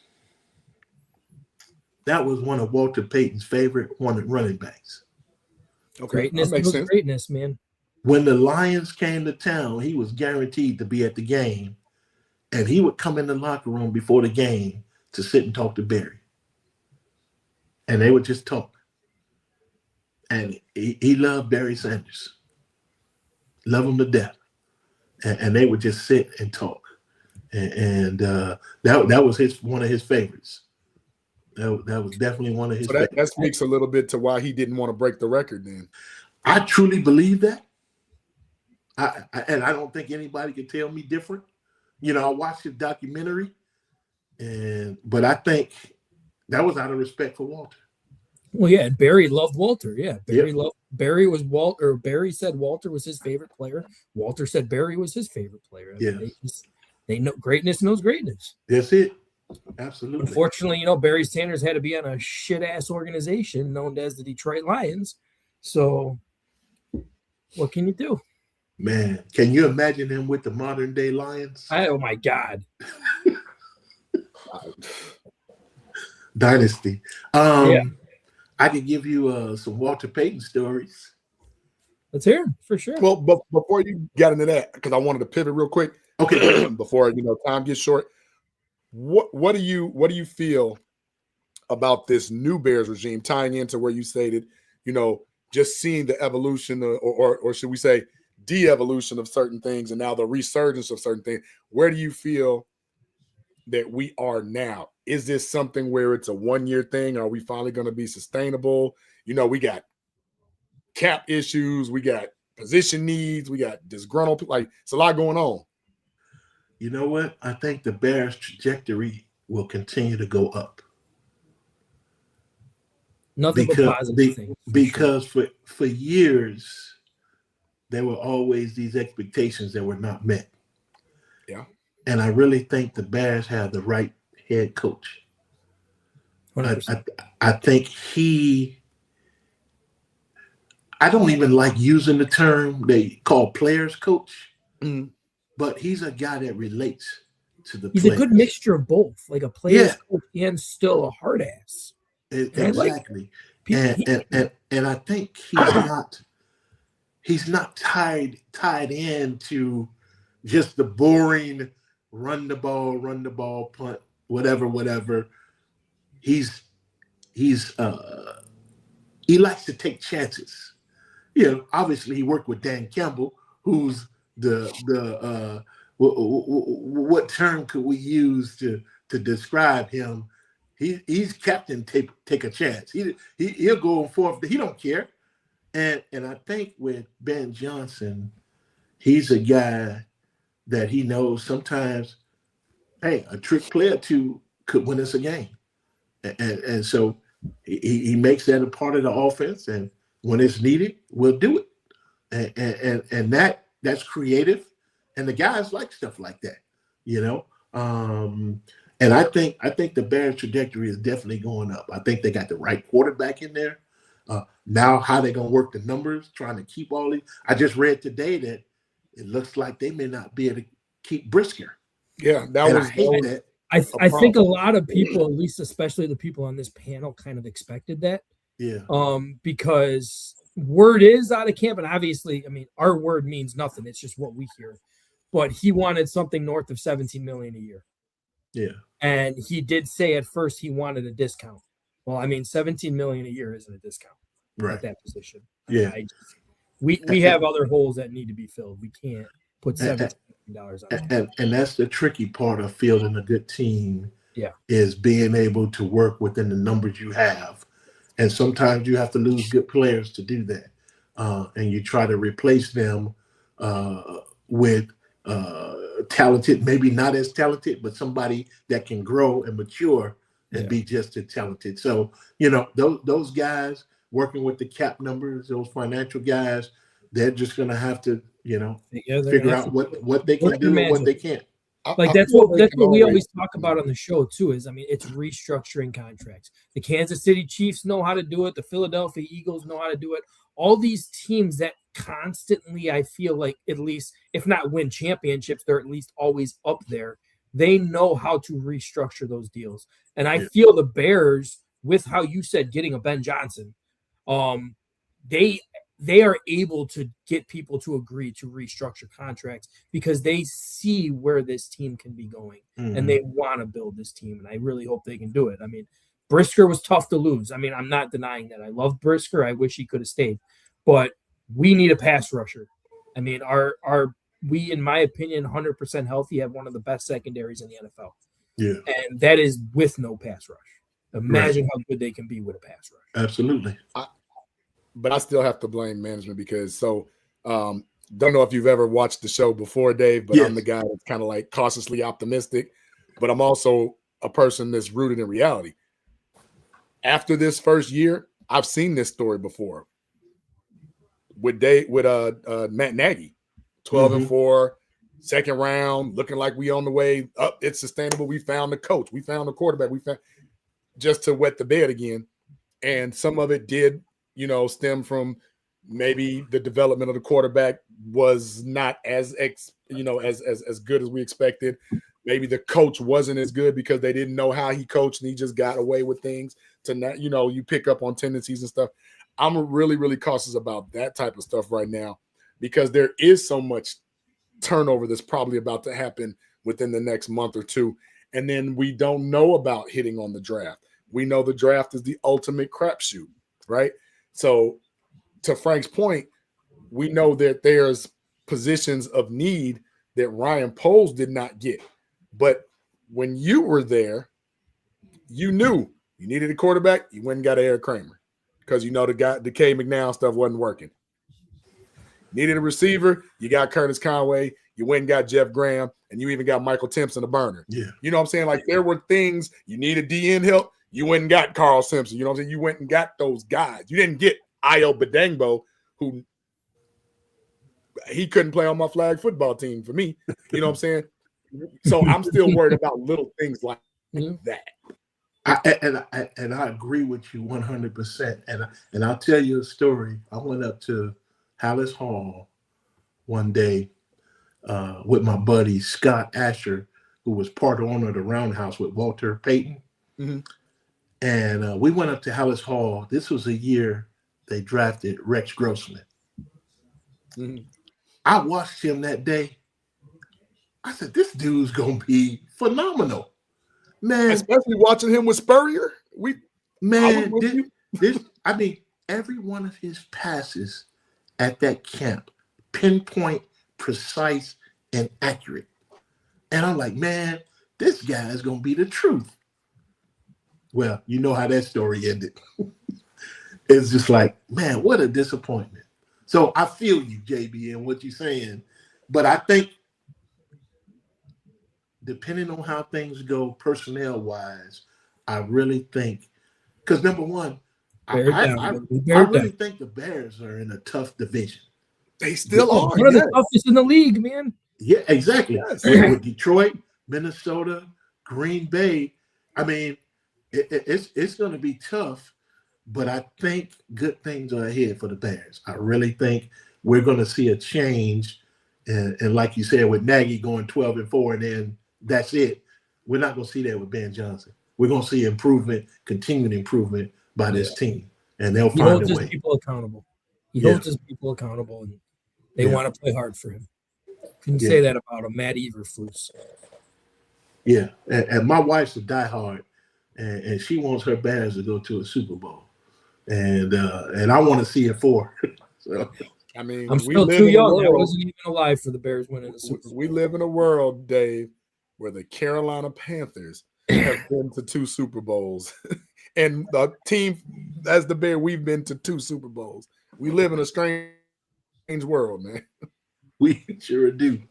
That was one of Walter Payton's favorite running backs. Okay, Greatness, that makes sense. greatness, man. When the Lions came to town, he was guaranteed to be at the game, and he would come in the locker room before the game to sit and talk to Barry. And they would just talk. And he loved Barry Sanders. Loved him to death. And they would just sit and talk. And that was one of his favorites. That was definitely one of his favorites. That speaks a little bit to why he didn't want to break the record then. I truly believe that. And I don't think anybody can tell me different. You know, I watched the documentary, but I think that was out of respect for Walter. Well, yeah, and Barry loved Walter. Yeah, Barry was Walter. Barry said Walter was his favorite player. Walter said Barry was his favorite player. I mean, they know greatness knows greatness. That's it. Absolutely. Unfortunately, you know, Barry Sanders had to be on a shit ass organization known as the Detroit Lions. So, what can you do? Man, can you imagine him with the modern day Lions? Oh my God. Dynasty. Yeah. I could give you some Walter Payton stories. Let's hear him for sure. Well, but before you got into that, because I wanted to pivot real quick. Okay. Before time gets short. What do you feel about this new Bears regime, tying into where you stated, just seeing the evolution or should we say de-evolution of certain things and now the resurgence of certain things? Where do you feel that we are now? Is this something where it's a one-year thing? Are we finally going to be sustainable? We got cap issues, we got position needs, we got disgruntled, it's a lot going on. You know what? I think the Bears' trajectory will continue to go up. Nothing but positive things. Because for years, there were always these expectations that were not met. Yeah. And I really think the Bears have the right head coach. 100%. I think I don't even like using the term they call players coach. Mm. But he's a guy that relates to the He's players. a good mixture of both, like a player's coach and still a hard ass. Exactly. And I think he's not tied into just the boring run the ball, punt, whatever. He likes to take chances. Obviously he worked with Dan Campbell, who's what term could we use to describe him? He's captain. Take a chance. He'll go forth. He don't care. And I think with Ben Johnson, he's a guy that he knows sometimes. Hey, a trick play or two could win us a game, and so he makes that a part of the offense. And when it's needed, we'll do it. And that's creative, and the guys like stuff like that, And I think the Bears' trajectory is definitely going up. I think they got the right quarterback in there. Now, how they're gonna work the numbers, trying to keep all these. I just read today that it looks like they may not be able to keep Brisker. Yeah, I think a lot of people, at least especially the people on this panel, kind of expected that. Yeah. Because word is out of camp, and obviously, I mean, our word means nothing. It's just what we hear. But he wanted something north of $17 million a year. Yeah. And he did say at first he wanted a discount. Well, I mean, $17 million a year isn't a discount at that position. Yeah. We have other holes that need to be filled. We can't put $17 million on. And that's the tricky part of fielding a good team. Yeah. Is being able to work within the numbers you have And sometimes you have to lose good players to do that. And you try to replace them with talented, maybe not as talented, but somebody that can grow and mature and be just as talented. So, those guys working with the cap numbers, those financial guys, they're just going to have to, figure out what they can do and what they can't. Like that's what we always talk about on the show too. Is it's restructuring contracts. The Kansas City Chiefs know how to do it. The Philadelphia Eagles know how to do it. All these teams that constantly, I feel like, at least if not win championships, they're at least always up there. They know how to restructure those deals, and I feel the Bears, with how you said getting a Ben Johnson, they are able to get people to agree to restructure contracts because they see where this team can be going and they want to build this team. And I really hope they can do it. I mean, Brisker was tough to lose. I mean, I'm not denying that. I love Brisker. I wish he could have stayed, but we need a pass rusher. I mean, we, in my opinion, 100% healthy, have one of the best secondaries in the NFL. Yeah. And that is with no pass rush. Imagine how good they can be with a pass rush. Absolutely. But I still have to blame management because don't know if you've ever watched the show before, Dave, but I'm the guy that's kind of like cautiously optimistic, but I'm also a person that's rooted in reality. After this first year, I've seen this story before with Matt Nagy, 12-4, second round, looking like we on the way up. It's sustainable. We found the coach. We found the quarterback. We found just to wet the bed again. And some of it did, stem from maybe the development of the quarterback was not as good as we expected. Maybe the coach wasn't as good because they didn't know how he coached and he just got away with things to not, you pick up on tendencies and stuff. I'm really, really cautious about that type of stuff right now because there is so much turnover that's probably about to happen within the next month or two. And then we don't know about hitting on the draft. We know the draft is the ultimate crapshoot, right? So to Frank's point, we know that there's positions of need that Ryan Poles did not get. But when you were there, you knew you needed a quarterback. You went and got Eric Kramer because the K McNown stuff wasn't working. Needed a receiver. You got Curtis Conway. You went and got Jeff Graham, and you even got Michael Timpson, a burner. Yeah. You know what I'm saying? Like there were things you needed DN help. You went and got Carl Simpson. You know what I'm saying? You went and got those guys. You didn't get Ayo Badangbo, who he couldn't play on my flag football team for me. You know what I'm saying? So I'm still worried about little things like that. I agree with you 100%. And I'll tell you a story. I went up to Hallis Hall one day with my buddy Scott Asher, who was part owner of the Roundhouse with Walter Payton. Mm-hmm. And we went up to Hallis Hall. This was a year they drafted Rex Grossman. Mm-hmm. I watched him that day. I said, this dude's going to be phenomenal. Man. Especially watching him with Spurrier. Every one of his passes at that camp, pinpoint, precise, and accurate. And I'm like, man, this guy is going to be the truth. Well, you know how that story ended. It's just like, man, what a disappointment. So I feel you, JB, and what you're saying. But I think depending on how things go personnel-wise, I really think, because number one, I really think the Bears are in a tough division. They still are. One of the toughest in the league, man. Yeah, exactly. Yes. With Detroit, Minnesota, Green Bay, I mean, it's going to be tough, but I think good things are ahead for the Bears. I really think we're going to see a change. And like you said, with Nagy going 12-4, and then that's it. We're not going to see that with Ben Johnson. We're going to see improvement, continued improvement by this team, and they'll find a way. He holds his people accountable. He holds his people accountable, and they want to play hard for him. Couldn't say that about a Matt Eberflus. Yeah, and my wife's a diehard, and she wants her Bears to go to a Super Bowl, and I want to see it for her. So. I mean, I'm still too young. I wasn't even alive for the Bears winning the Super Bowl. We live in a world, Dave, where the Carolina Panthers have been to 2 Super Bowls, And the team as the Bear, we've been to 2 Super Bowls. We live in a strange world, man. We sure do.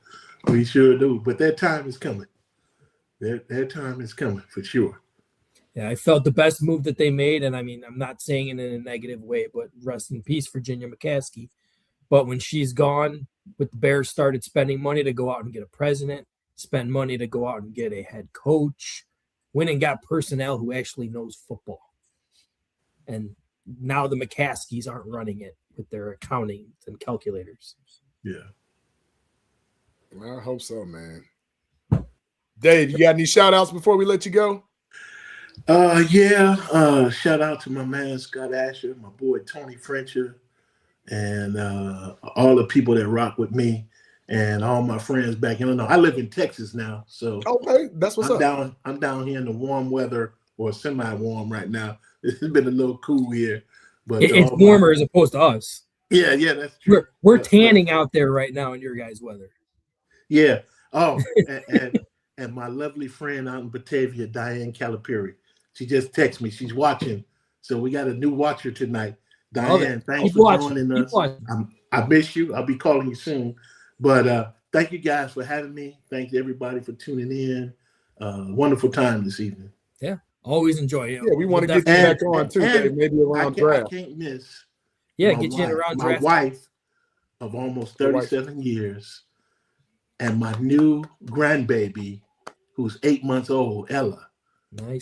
We sure do. But that time is coming. That time is coming for sure. Yeah, I felt the best move that they made, and I mean, I'm not saying it in a negative way, but rest in peace, Virginia McCaskey. But when she's gone, with the Bears started spending money to go out and get a president, spend money to go out and get a head coach, went and got personnel who actually knows football. And now the McCaskies aren't running it with their accounting and calculators. Yeah. Well, I hope so, man. Dave, you got any shout outs before we let you go? Shout out to my man Scott Asher, my boy Tony Frencher, and all the people that rock with me, and all my friends back in Illinois. I live in Texas now, so okay, that's what's up. I'm down here in the warm weather, or semi-warm right now. It's been a little cool here, but it's warmer as opposed to us. Yeah, that's true. We're tanning out there right now in your guys' weather. Yeah. Oh, and my lovely friend out in Batavia, Diane Calipari. She just texted me. She's watching. So we got a new watcher tonight. Diane, thanks for joining us. I miss you. I'll be calling you soon. But thank you guys for having me. Thanks everybody for tuning in. Wonderful time this evening. Yeah, always enjoy it. Yeah, we want to get you back on too, Dave, maybe around draft. I can't miss. Yeah, get you in around draft. My wife of almost 37 years and my new grandbaby who's 8 months old, Ella. Nice.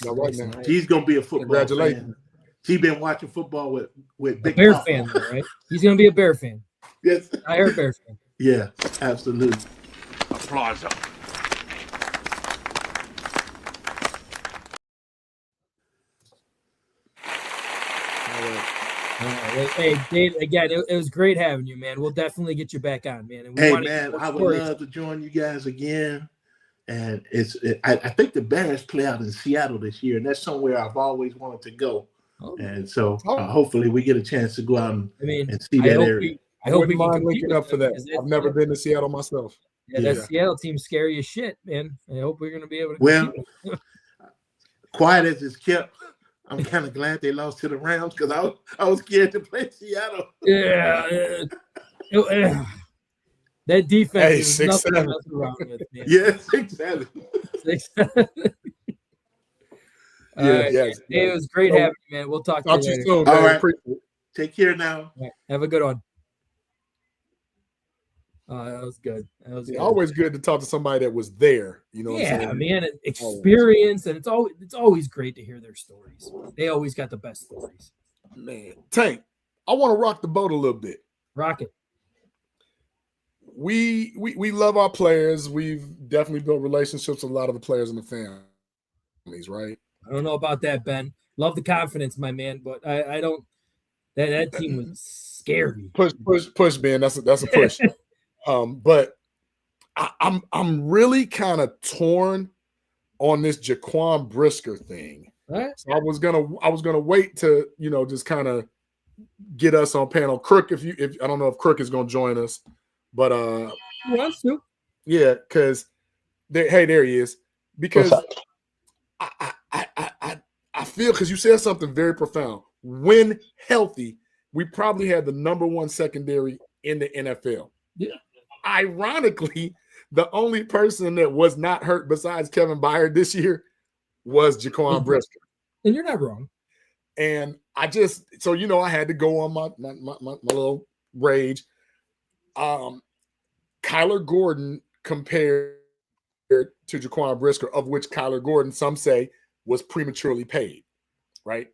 She's gonna be a football fan. She's been watching football with Big Bear Papa. fan, right? He's gonna be a Bear fan. Yes, I heard Bear fan. Yeah, absolutely. Applause. Hey, Dave, again, it was great having you, man. We'll definitely get you back on, man. And I would love to join you guys again. And I think the Bears play out in Seattle this year, and that's somewhere I've always wanted to go. Oh. And so hopefully we get a chance to go out and see that area. I hope we can link up for that. I've never been to Seattle myself. Yeah, that Seattle team's scary as shit, man. I hope we're going to be able to. Well, quiet as it's kept, I'm kind of glad they lost to the Rams because I was scared to play Seattle. Yeah. That defense is nothing to mess around with, man. Yeah, 6-7. 6-7. It was great having you, man. We'll talk to you later. Soon, all right. Take care now. Right. Have a good one. That was good. Always good to talk to somebody that was there. You know what I'm saying? Man, experience, and it's always great to hear their stories. They always got the best stories. Man, Tank, I want to rock the boat a little bit. Rock it. We love our players. We've definitely built relationships with a lot of the players in the families, right? I don't know about that, Ben. Love the confidence, my man, but I don't. That team was scary. Push, Ben. That's a push. But I'm really kind of torn on this Jaquan Brisker thing. Right. So I was gonna wait to just kind of get us on panel. Crook, if I don't know if Crook is gonna join us. But wants to. Yeah, because there he is. Because I feel, because you said something very profound. When healthy, we probably had the number one secondary in the NFL. Yeah. Ironically, the only person that was not hurt besides Kevin Byard this year was Jaquan Brisker. And you're not wrong. And I just, so I had to go on my little rage. Kyler Gordon compared to Jaquan Brisker, of which Kyler Gordon, some say, was prematurely paid, right?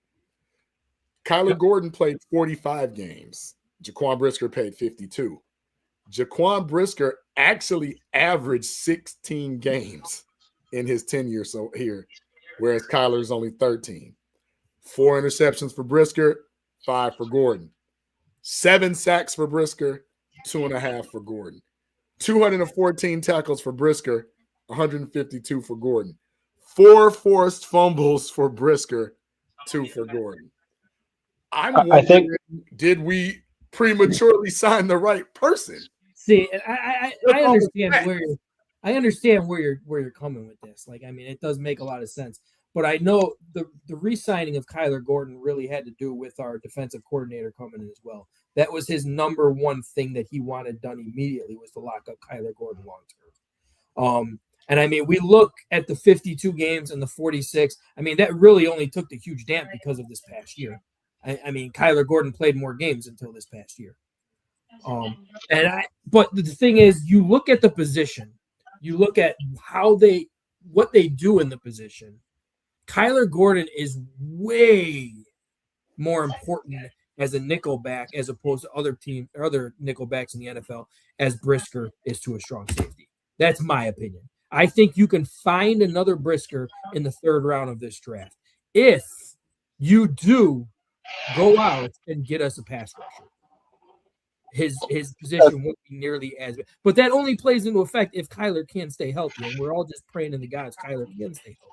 Kyler Gordon played 45 games. Jaquan Brisker paid 52. Jaquan Brisker actually averaged 16 games in his tenure here, whereas Kyler's only 13. 4 interceptions for Brisker, 5 for Gordon. 7 sacks for Brisker, 2.5 for Gordon. 214 tackles for Brisker, 152 for Gordon. 4 forced fumbles for Brisker, 2 for Gordon. I'm wondering, I think, did we prematurely sign the right person? See, I understand where you're coming with this. Like, I mean, it does make a lot of sense. But I know the re-signing of Kyler Gordon really had to do with our defensive coordinator coming in as well. That was his number one thing that he wanted done immediately, was to lock up Kyler Gordon long term. And I mean, we look at the 52 games and the 46. I mean, that really only took the huge damp because of this past year. I mean, Kyler Gordon played more games until this past year. But the thing is, you look at the position, you look at what they do in the position. Kyler Gordon is way more important as a nickelback as opposed to other nickelbacks in the NFL as Brisker is to a strong safety. That's my opinion. I think you can find another Brisker in the third round of this draft if you do go out and get us a pass rusher. His position won't be nearly as bad. But that only plays into effect if Kyler can stay healthy, and we're all just praying to the gods Kyler can stay healthy.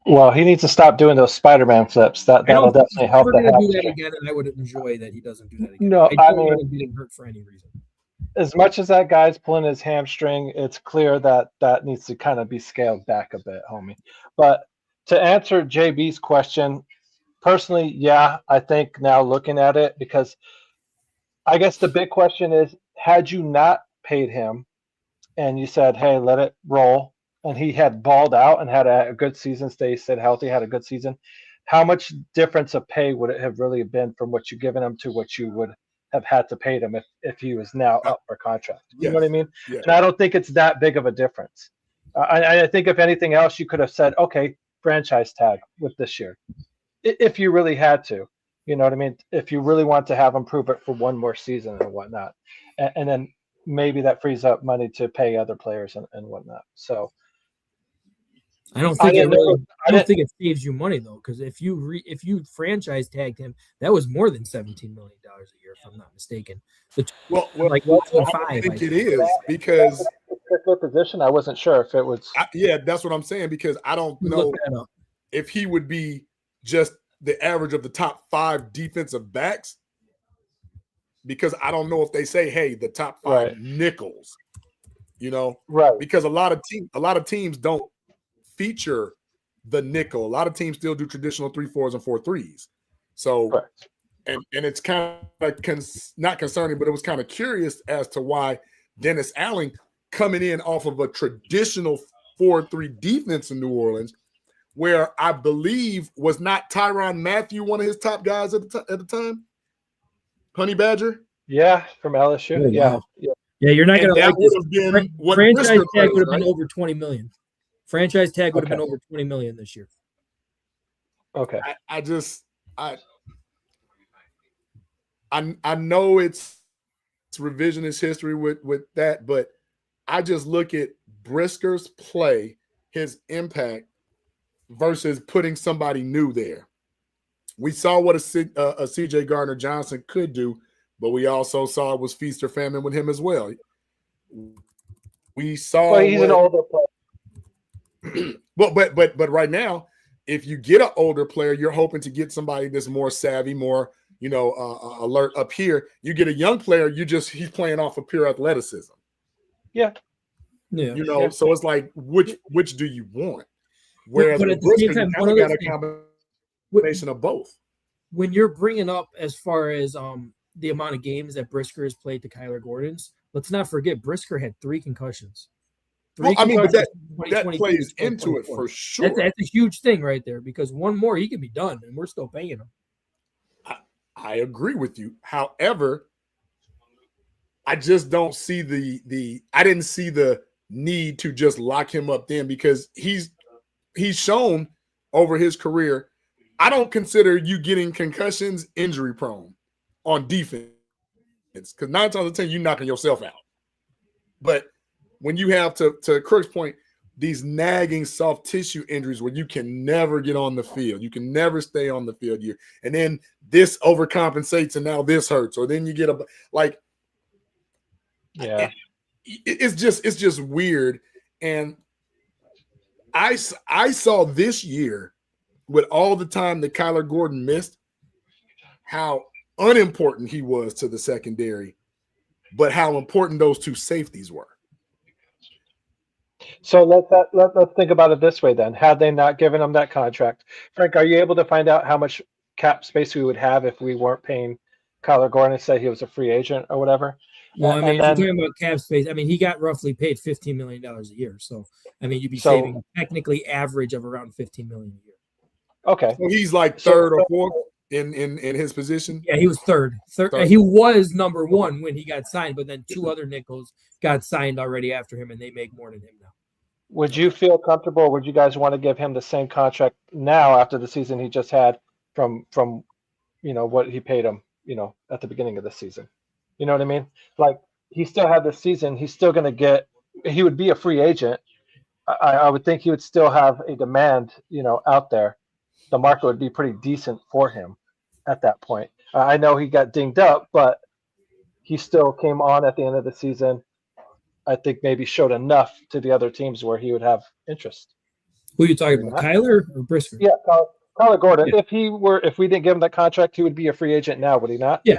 Well, he needs to stop doing those Spider-Man flips. That'll definitely help. We're going to do that again, and I would enjoy that he doesn't do that again. No, I don't want him getting hurt for any reason. As much as that guy's pulling his hamstring, it's clear that needs to kind of be scaled back a bit, homie. But to answer JB's question, personally, yeah, I think now looking at it, because I guess the big question is, had you not paid him and you said, hey, let it roll, and he had balled out and had a good season, stayed healthy, had a good season, how much difference of pay would it have really been from what you've given him to what you would have had to pay him if he was now up for contract? You know what I mean? Yeah. And I don't think it's that big of a difference. I think if anything else, you could have said, okay, franchise tag with this year, if you really had to. You know what I mean? If you really want to have him prove it for one more season and whatnot. And then maybe that frees up money to pay other players and whatnot. So I don't think it saves you money though, because if you franchise tagged him, that was more than $17 million a year, if I'm not mistaken. I think it is because particular position. I wasn't sure if it was. That's what I'm saying, because I don't know if he would be just the average of the top 5 defensive backs, because I don't know if they say, hey, the top 5 nickels, right? Because a lot of teams don't feature the nickel. A lot of teams still do traditional 3-4s and 4-3s. So, and it's kind of not concerning, but it was kind of curious as to why Dennis Allen, coming in off of a traditional 4-3 defense in New Orleans, where I believe was not Tyrann Mathieu one of his top guys at the time? Honey Badger? Yeah, from LSU. Yeah, you're not going to like this. Franchise tag would have been over $20 million. Franchise tag would have been over $20 million this year. Okay. I know it's revisionist history with that, but I just look at Brisker's play, his impact, versus putting somebody new there. We saw what a CJ Gardner-Johnson could do, but we also saw it was feast or famine with him as well. We saw he's an older player. but right now, if you get an older player, you're hoping to get somebody that's more savvy, more alert up here. You get a young player, he's playing off of pure athleticism. Yeah. So it's like which do you want? Whereas but at the same time, one got a combination of both. When you're bringing up as far as the amount of games that Brisker has played to Kyler Gordon's, let's not forget Brisker had 3 concussions. But that plays into it for sure. That's a huge thing right there, because one more he can be done, and we're still paying him. I agree with you. However, I just don't see I didn't see the need to just lock him up then, because he's shown over his career. I don't consider you getting concussions injury prone on defense, because 9 times out of 10 you're knocking yourself out. But when you have, to Kirk's point, these nagging soft tissue injuries where you can never get on the field, you can never stay on the field, and then this overcompensates and now this hurts, or then you get it's just weird. And I saw this year, with all the time that Kyler Gordon missed, how unimportant he was to the secondary, but how important those 2 safeties were. So let's think about it this way then. Had they not given him that contract, Frank, are you able to find out how much cap space we would have if we weren't paying Kyler Gordon and say he was a free agent or whatever? Well, I mean, And if then, you're talking about cap space, I mean, he got roughly paid $15 million a year. So, I mean, you'd be So- saving technically average of around $15 million a year. okay, So he's like third or fourth in his position. Yeah, he was third. Third. He was number one when he got signed, but then two other nickels got signed already after him, and they make more than him now. would you feel comfortable? Would you guys want to give him the same contract now after the season he just had from what he paid him at the beginning of the season? You know what I mean? Like he still had this season. He's still going to get. He would be a free agent. I would think he would still have a demand out there. The market would be pretty decent for him at that point. I know he got dinged up, but he still came on at the end of the season. I think maybe showed enough to the other teams where he would have interest. Who are you talking about, Kyler or Brisker? Yeah, Kyler Gordon. Yeah. If we didn't give him that contract, he would be a free agent now, would he not? Yeah.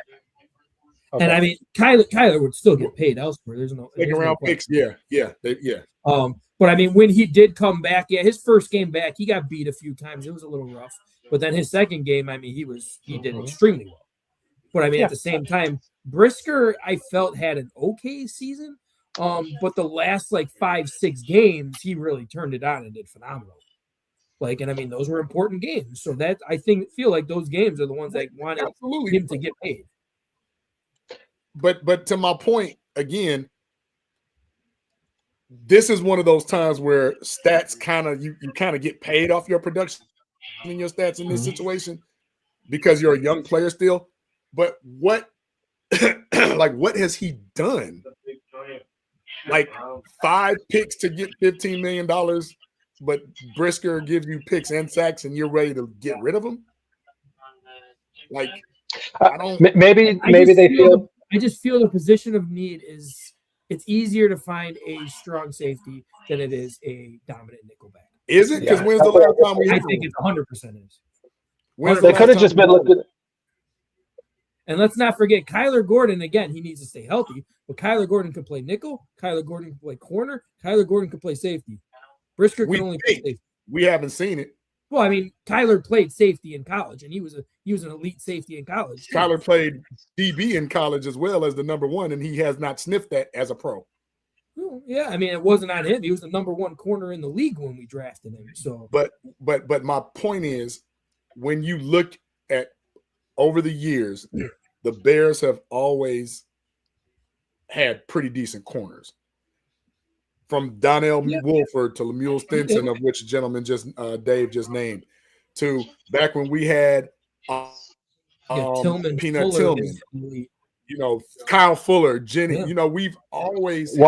Okay. And I mean, Kyler would still get paid elsewhere. There's no Second round picks. Yeah. But I mean, when he did come back, his first game back, he got beat a few times. It was a little rough. But then his second game, I mean, he did extremely well. But I mean, at the same time, Brisker, I felt had an okay season. But the last 5-6 games, he really turned it on and did phenomenal. And I mean, those were important games. So that I feel like those games are the ones that wanted him to get paid. But to my point again, this is one of those times where stats you kind of get paid off your production in your stats in this situation because you're a young player still. But what what has he done? 5 picks to get $15 million, but Brisker gives you picks and sacks and you're ready to get rid of him? I don't. Maybe they feel. I just feel the position of need is it's easier to find a strong safety than it is a dominant nickelback. Is it? Because when's the last time we? I think it's 100% is. They could have just been looking. And let's not forget Kyler Gordon. Again, he needs to stay healthy. But Kyler Gordon can play nickel. Kyler Gordon can play corner. Kyler Gordon can play safety. Brisker can only play safety. We haven't seen it. Well, I mean, Kyler played safety in college, and he was an elite safety in college. Kyler played DB in college as well as the number one, and he has not sniffed that as a pro. Well, yeah, I mean, it wasn't on him. He was the number one corner in the league when we drafted him. So, but my point is, when you look at over the years, the Bears have always had pretty decent corners. From Donnell Wolford to Lemuel Stinson, of which gentleman Dave just named, to back when we had Peanut Tillman, Kyle Fuller, Jenny. We've always had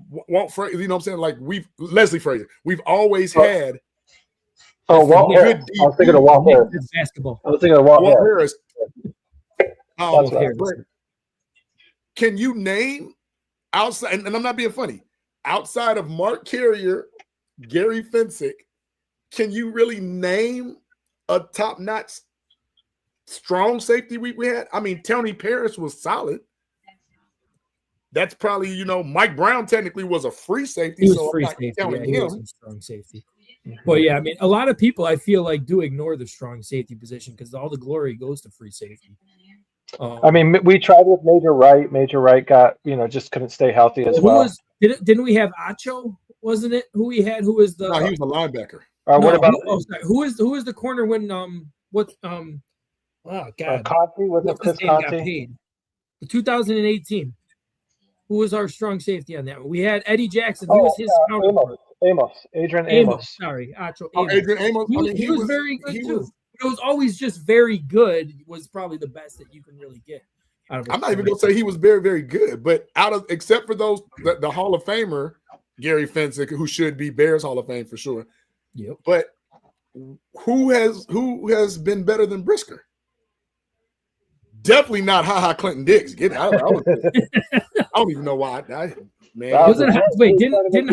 Walt Frazier. You know what I'm saying? Leslie Frazier. We've always had. Walt Harris. I was thinking of Walt Harris. Basketball. I was thinking of Walt Harris. Can you name? Outside, and I'm not being funny, outside of Mark Carrier, Gary Fensick, can you really name a top-notch strong safety we had? I mean, Tony Parrish was solid. That's probably, Mike Brown technically was a free safety. He was free safety. He was a strong safety. But yeah, I mean, a lot of people I feel like do ignore the strong safety position because all the glory goes to free safety. I mean, we tried with Major Wright. Major Wright got, just couldn't stay healthy as well. Didn't we have Acho? Wasn't it who we had? Who was the? No, he was a linebacker. What about? Who is the corner when oh God, Conti was it Chris got Conti? paid. The 2018. Who was our strong safety on that one? We had Eddie Jackson. Who was his counterpart? Adrian Amos. Sorry, Acho. Adrian Amos. He was very good too. It was always just very good. Was probably the best that you can really get. I'm not even gonna say he was very, very good, but except for those, the Hall of Famer Gary Fensick, who should be Bears Hall of Fame for sure. Yep. But who has been better than Brisker? Definitely not Clinton Diggs. I don't even know why. Didn't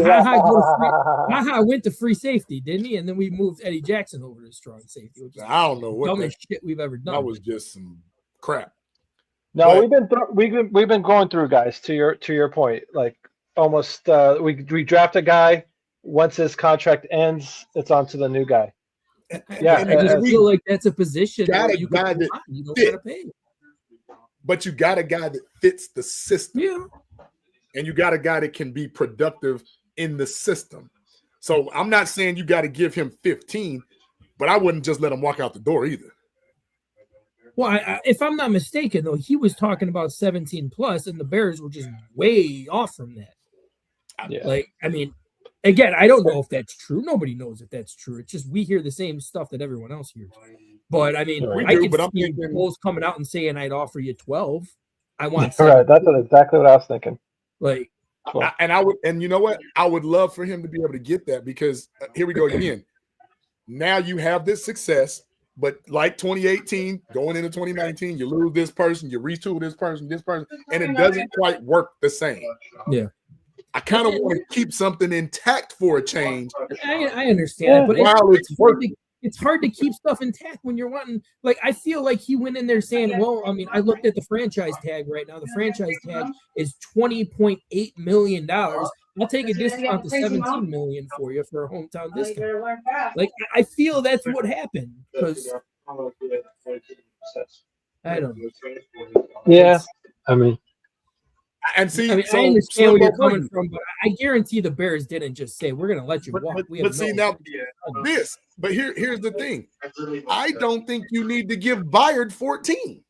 Ha went to free safety, didn't he? And then we moved Eddie Jackson over to strong safety. Which I don't know what dumbest shit we've ever done. That was just some crap. No, we've been going through, guys. To your point, almost we draft a guy. Once his contract ends, it's on to the new guy. Yeah, I just feel like that's a position got where a you guy can that you don't fit. gotta pay. But you got a guy that fits the system. Yeah. And you got a guy that can be productive in the system. So I'm not saying you got to give him 15, but I wouldn't just let him walk out the door either. Well, if I'm not mistaken, though, he was talking about 17 plus, and the Bears were just way off from that. Yeah. Like, I mean, again, I don't know if that's true. Nobody knows if that's true. It's just we hear the same stuff that everyone else hears. But I mean, I can see Bulls coming out and saying, "I'd offer you 12." I want right. That's exactly what I was thinking. Like, and you know what? I would love for him to be able to get that because here we go again. Now you have this success, but like 2018, going into 2019, you lose this person, you retool this person, and it doesn't quite work the same. Yeah. I kind of want to keep something intact for a change. I understand, but it's hard to keep stuff intact when you're wanting. Like, I feel like he went in there saying, "Well, I mean, I looked at the franchise tag right now. The franchise tag is $20.8 million. I'll take a discount to $17 million for you for a hometown discount." Like, I feel that's what happened because I don't know. Yeah, I mean, see, I understand where you're coming from, but I guarantee the Bears didn't just say, "We're going to let you walk." But here's the thing. I don't think you need to give Byard 14.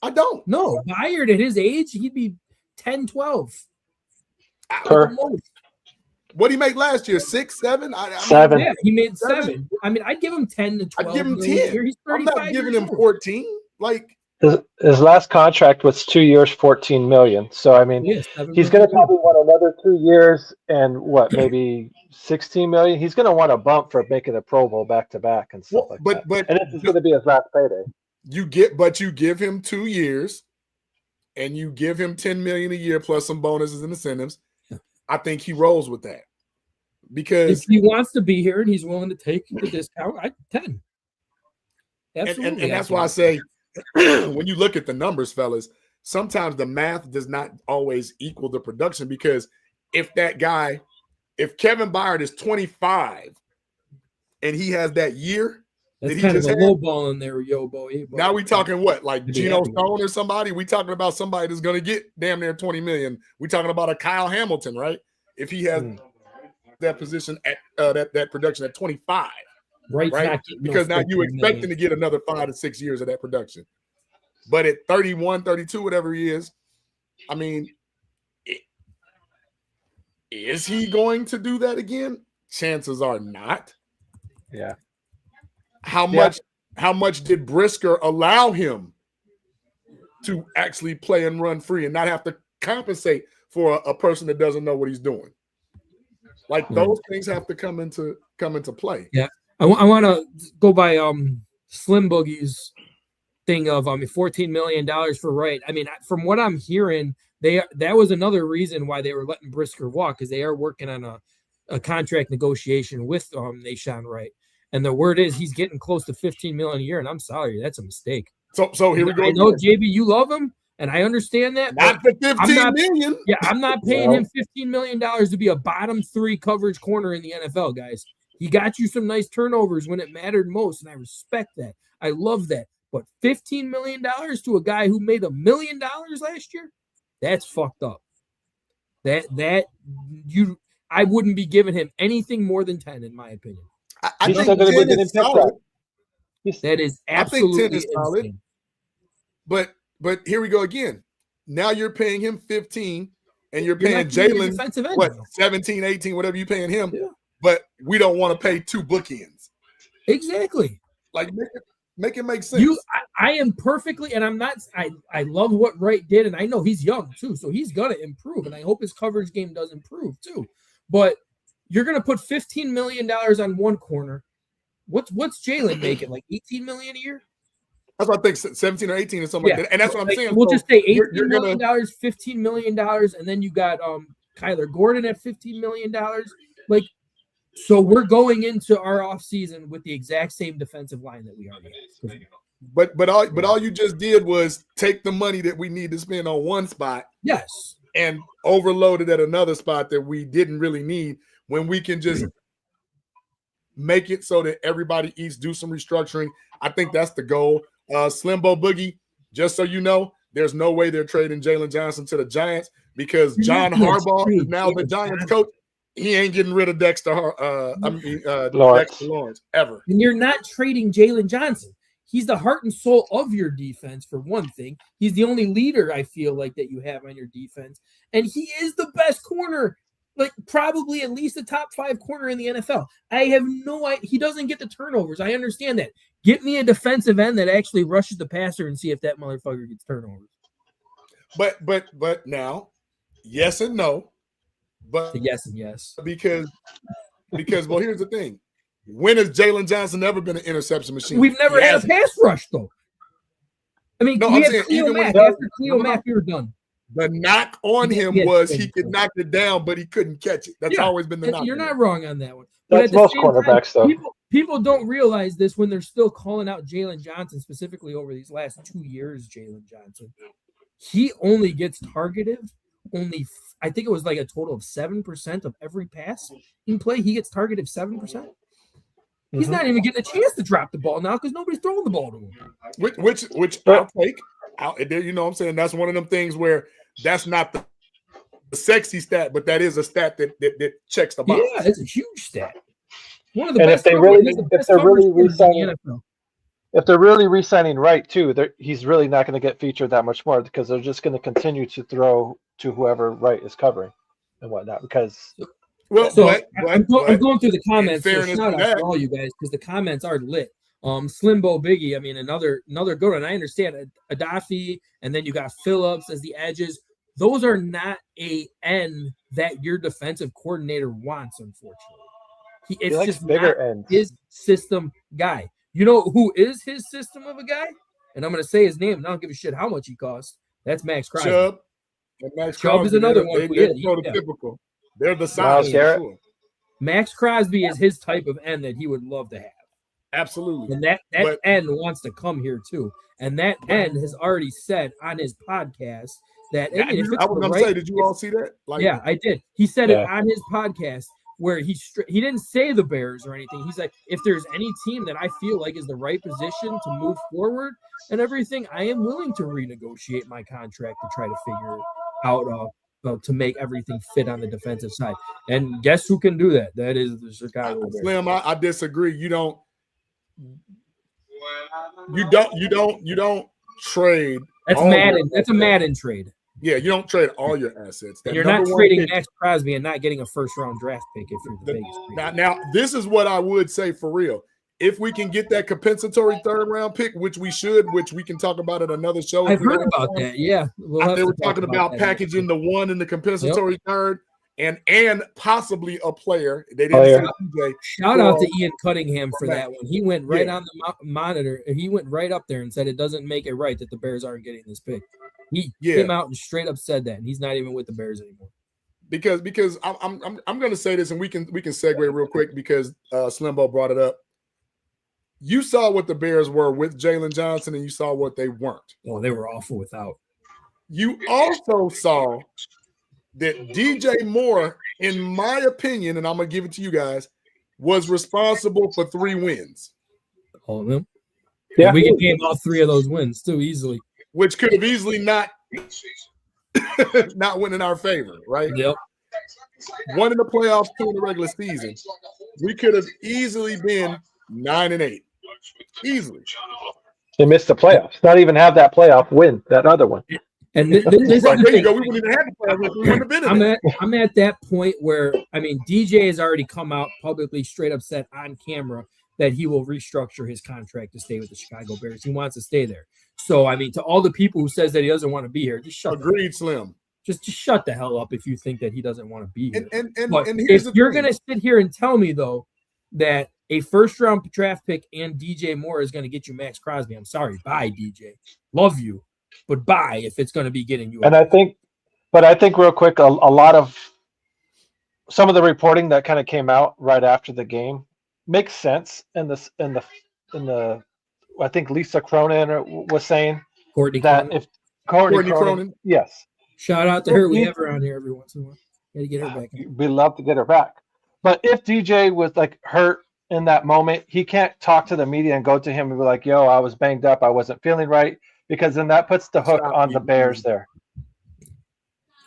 I don't. No, Byard at his age, he'd be 10, 12. What did he make last year? 6, 7? 7. Yeah, he made 7. I mean, I'd give him 10 to 12. I'd give him 10. He's I'm not giving him 14. Like, his last contract was 2 years, $14 million. So I mean, he's going to probably want another 2 years and maybe $16 million. He's going to want a bump for making a Pro Bowl back to back and stuff like that. But this is going to be his last payday. You give him 2 years, and you give him $10 million a year plus some bonuses and incentives. I think he rolls with that because if he wants to be here and he's willing to take the discount, 10. Absolutely, and that's why I say. When you look at the numbers, fellas, sometimes the math does not always equal the production because if Kevin Byard is 25 and he has that year, that's kind of a low ball in there, Yobo. Now we talking what, like Geno Stone or somebody? We talking about somebody that's going to get damn near 20 million. We talking about a Kyle Hamilton, right? If he has that position at that production at 25. Right? Because now you expecting to get another 5 to 6 years of that production. But at 31, 32, whatever he is, I mean, is he going to do that again? Chances are not. Yeah. How much did Brisker allow him to actually play and run free and not have to compensate for a person that doesn't know what he's doing? Like those things have to come into play. Yeah. I want to go by Slim Boogie's thing of $14 million for Wright. I mean, from what I'm hearing, that was another reason why they were letting Brisker walk because they are working on a contract negotiation with Nahshon Wright, and the word is he's getting close to $15 million a year. And I'm sorry, that's a mistake. So here we go. I know JB, you love him, and I understand that. Not for $15 million. Yeah, I'm not paying him $15 million to be a bottom 3 coverage corner in the NFL, guys. He got you some nice turnovers when it mattered most, and I respect that. I love that. But $15 million to a guy who made $1 million last year, that's fucked up. I wouldn't be giving him anything more than 10, in my opinion. I think 10 is solid. That is absolutely I think 10 is solid. But here we go again. Now you're paying him 15, and you're paying Jalen what 17, 18, whatever you're paying him. Yeah. But we don't want to pay 2 bookends. Exactly. Like make it make sense. I am perfectly, and I'm not. I love what Wright did, and I know he's young too, so he's gonna improve, and I hope his coverage game does improve too. But you're gonna put $15 million on one corner. What's Jalen making? Like $18 million a year? That's what I think, 17 or 18 or something like that. And that's what I'm saying. We'll just say $18 million, $15 million, and then you got Kyler Gordon at $15 million. Like. So we're going into our offseason with the exact same defensive line that we already have. But all you just did was take the money that we need to spend on one spot. Yes. and overloaded at another spot that we didn't really need, when we can just make it so that everybody eats, do some restructuring. I think that's the goal. Slimbo Boogie, just so you know, there's no way they're trading Jalen Johnson to the Giants because John Harbaugh is now the Giants coach. He ain't getting rid of Dexter Lawrence ever. And you're not trading Jalen Johnson. He's the heart and soul of your defense, for one thing. He's the only leader, I feel like, that you have on your defense. And he is the best corner, like probably at least a top 5 corner in the NFL. I have no idea. He doesn't get the turnovers. I understand that. Get me a defensive end that actually rushes the passer and see if that motherfucker gets turnovers. But now, yes and no. But yes and yes. Because well, here's the thing. When has Jalen Johnson ever been an interception machine? We've never had a pass rush, though. I mean, we had Cleo Mack. After Cleo Mack, we were done. The knock on him was he could knock it down, but he couldn't catch it. That's always been the knock. You're not wrong on that one. That's most cornerbacks, though. People don't realize this when they're still calling out Jalen Johnson, specifically over these last 2 years, Jalen Johnson. He only gets targeted. I think it was like a total of 7% of every pass in play. He gets targeted 7%. He's not even getting a chance to drop the ball now because nobody's throwing the ball to him. Which I'll take. You know what I'm saying? That's one of them things where that's not the sexy stat, but that is a stat that checks the box. Yeah, it's a huge stat. One of the and best if they're really re-signing right too, he's really not going to get featured that much more because they're just going to continue to throw to whoever Wright is covering and whatnot. Because I'm going through the comments. So shout out to all you guys because the comments are lit. Slimbo Biggie, I mean, another good one. I understand Adafi, and then you got Phillips as the edges. Those are not a end that your defensive coordinator wants, unfortunately. It's just bigger ends. His system guy. You know who is his system of a guy? And I'm going to say his name, and I don't give a shit how much he costs. That's Max Crosby. Chubb is another one. They're prototypical. They're the size. Max Crosby is his type of end that he would love to have. Absolutely. And that end wants to come here too. And that end has already said on his podcast that I was going to say, did you all see that? Yeah, I did. He said it on his podcast where he didn't say the Bears or anything. He's like, if there's any team that I feel like is the right position to move forward and everything, I am willing to renegotiate my contract to try to figure out to make everything fit on the defensive side. And guess who can do that? That is the Chicago Bears. Slim, I disagree. You don't trade. That's Madden. That's a Madden trade. Yeah, you don't trade all your assets. You're not trading Max Crosby and not getting a first-round draft pick if you're the Vegas. Now, this is what I would say for real. If we can get that compensatory third-round pick, which we should, which we can talk about at another show. I've heard about that, yeah. They were talking about packaging the one in the compensatory third and possibly a player. They didn't say DJ. Shout out to Ian Cunningham for that one. He went right on the monitor. He went right up there and said it doesn't make it right that the Bears aren't getting this pick. He came out and straight up said that, and he's not even with the Bears anymore. Because I'm going to say this, and we can segue real quick because Slimbo brought it up. You saw what the Bears were with Jalen Johnson, and you saw what they weren't. Oh, they were awful without. You also saw that DJ Moore, in my opinion, and I'm going to give it to you guys, was responsible for 3 wins. All of them? Yeah. And we can name all 3 of those wins too easily. Which could have easily not went in our favor, right? Yep. 1 in the playoffs, 2 in the regular season. We could have easily been 9-8. Easily. They missed the playoffs. Not even have that playoff win, that other one. And this is the thing. We wouldn't even have the playoffs. We wouldn't have been in it. I'm at that point where, I mean, DJ has already come out publicly, straight up said on camera that he will restructure his contract to stay with the Chicago Bears. He wants to stay there. So, I mean, to all the people who says that he doesn't want to be here, just shut Agreed, Slim. Just shut the hell up if you think that he doesn't want to be here. And if you're going to sit here and tell me, though, that a first-round draft pick and DJ Moore is going to get you Max Crosby, I'm sorry. Bye, DJ. Love you, but bye if it's going to be getting you. And I think real quick, a lot of some of the reporting that kind of came out right after the game makes sense in the I think Lisa Cronin was saying Courtney that Cronin. if Courtney Cronin, yes, Shout out to her. We have her on here every once in a while. Got to get her back. We love to get her back. But if DJ was like hurt in that moment, he can't talk to the media and go to him and be like, "Yo, I was banged up. I wasn't feeling right," because then that puts the hook on the Bears there.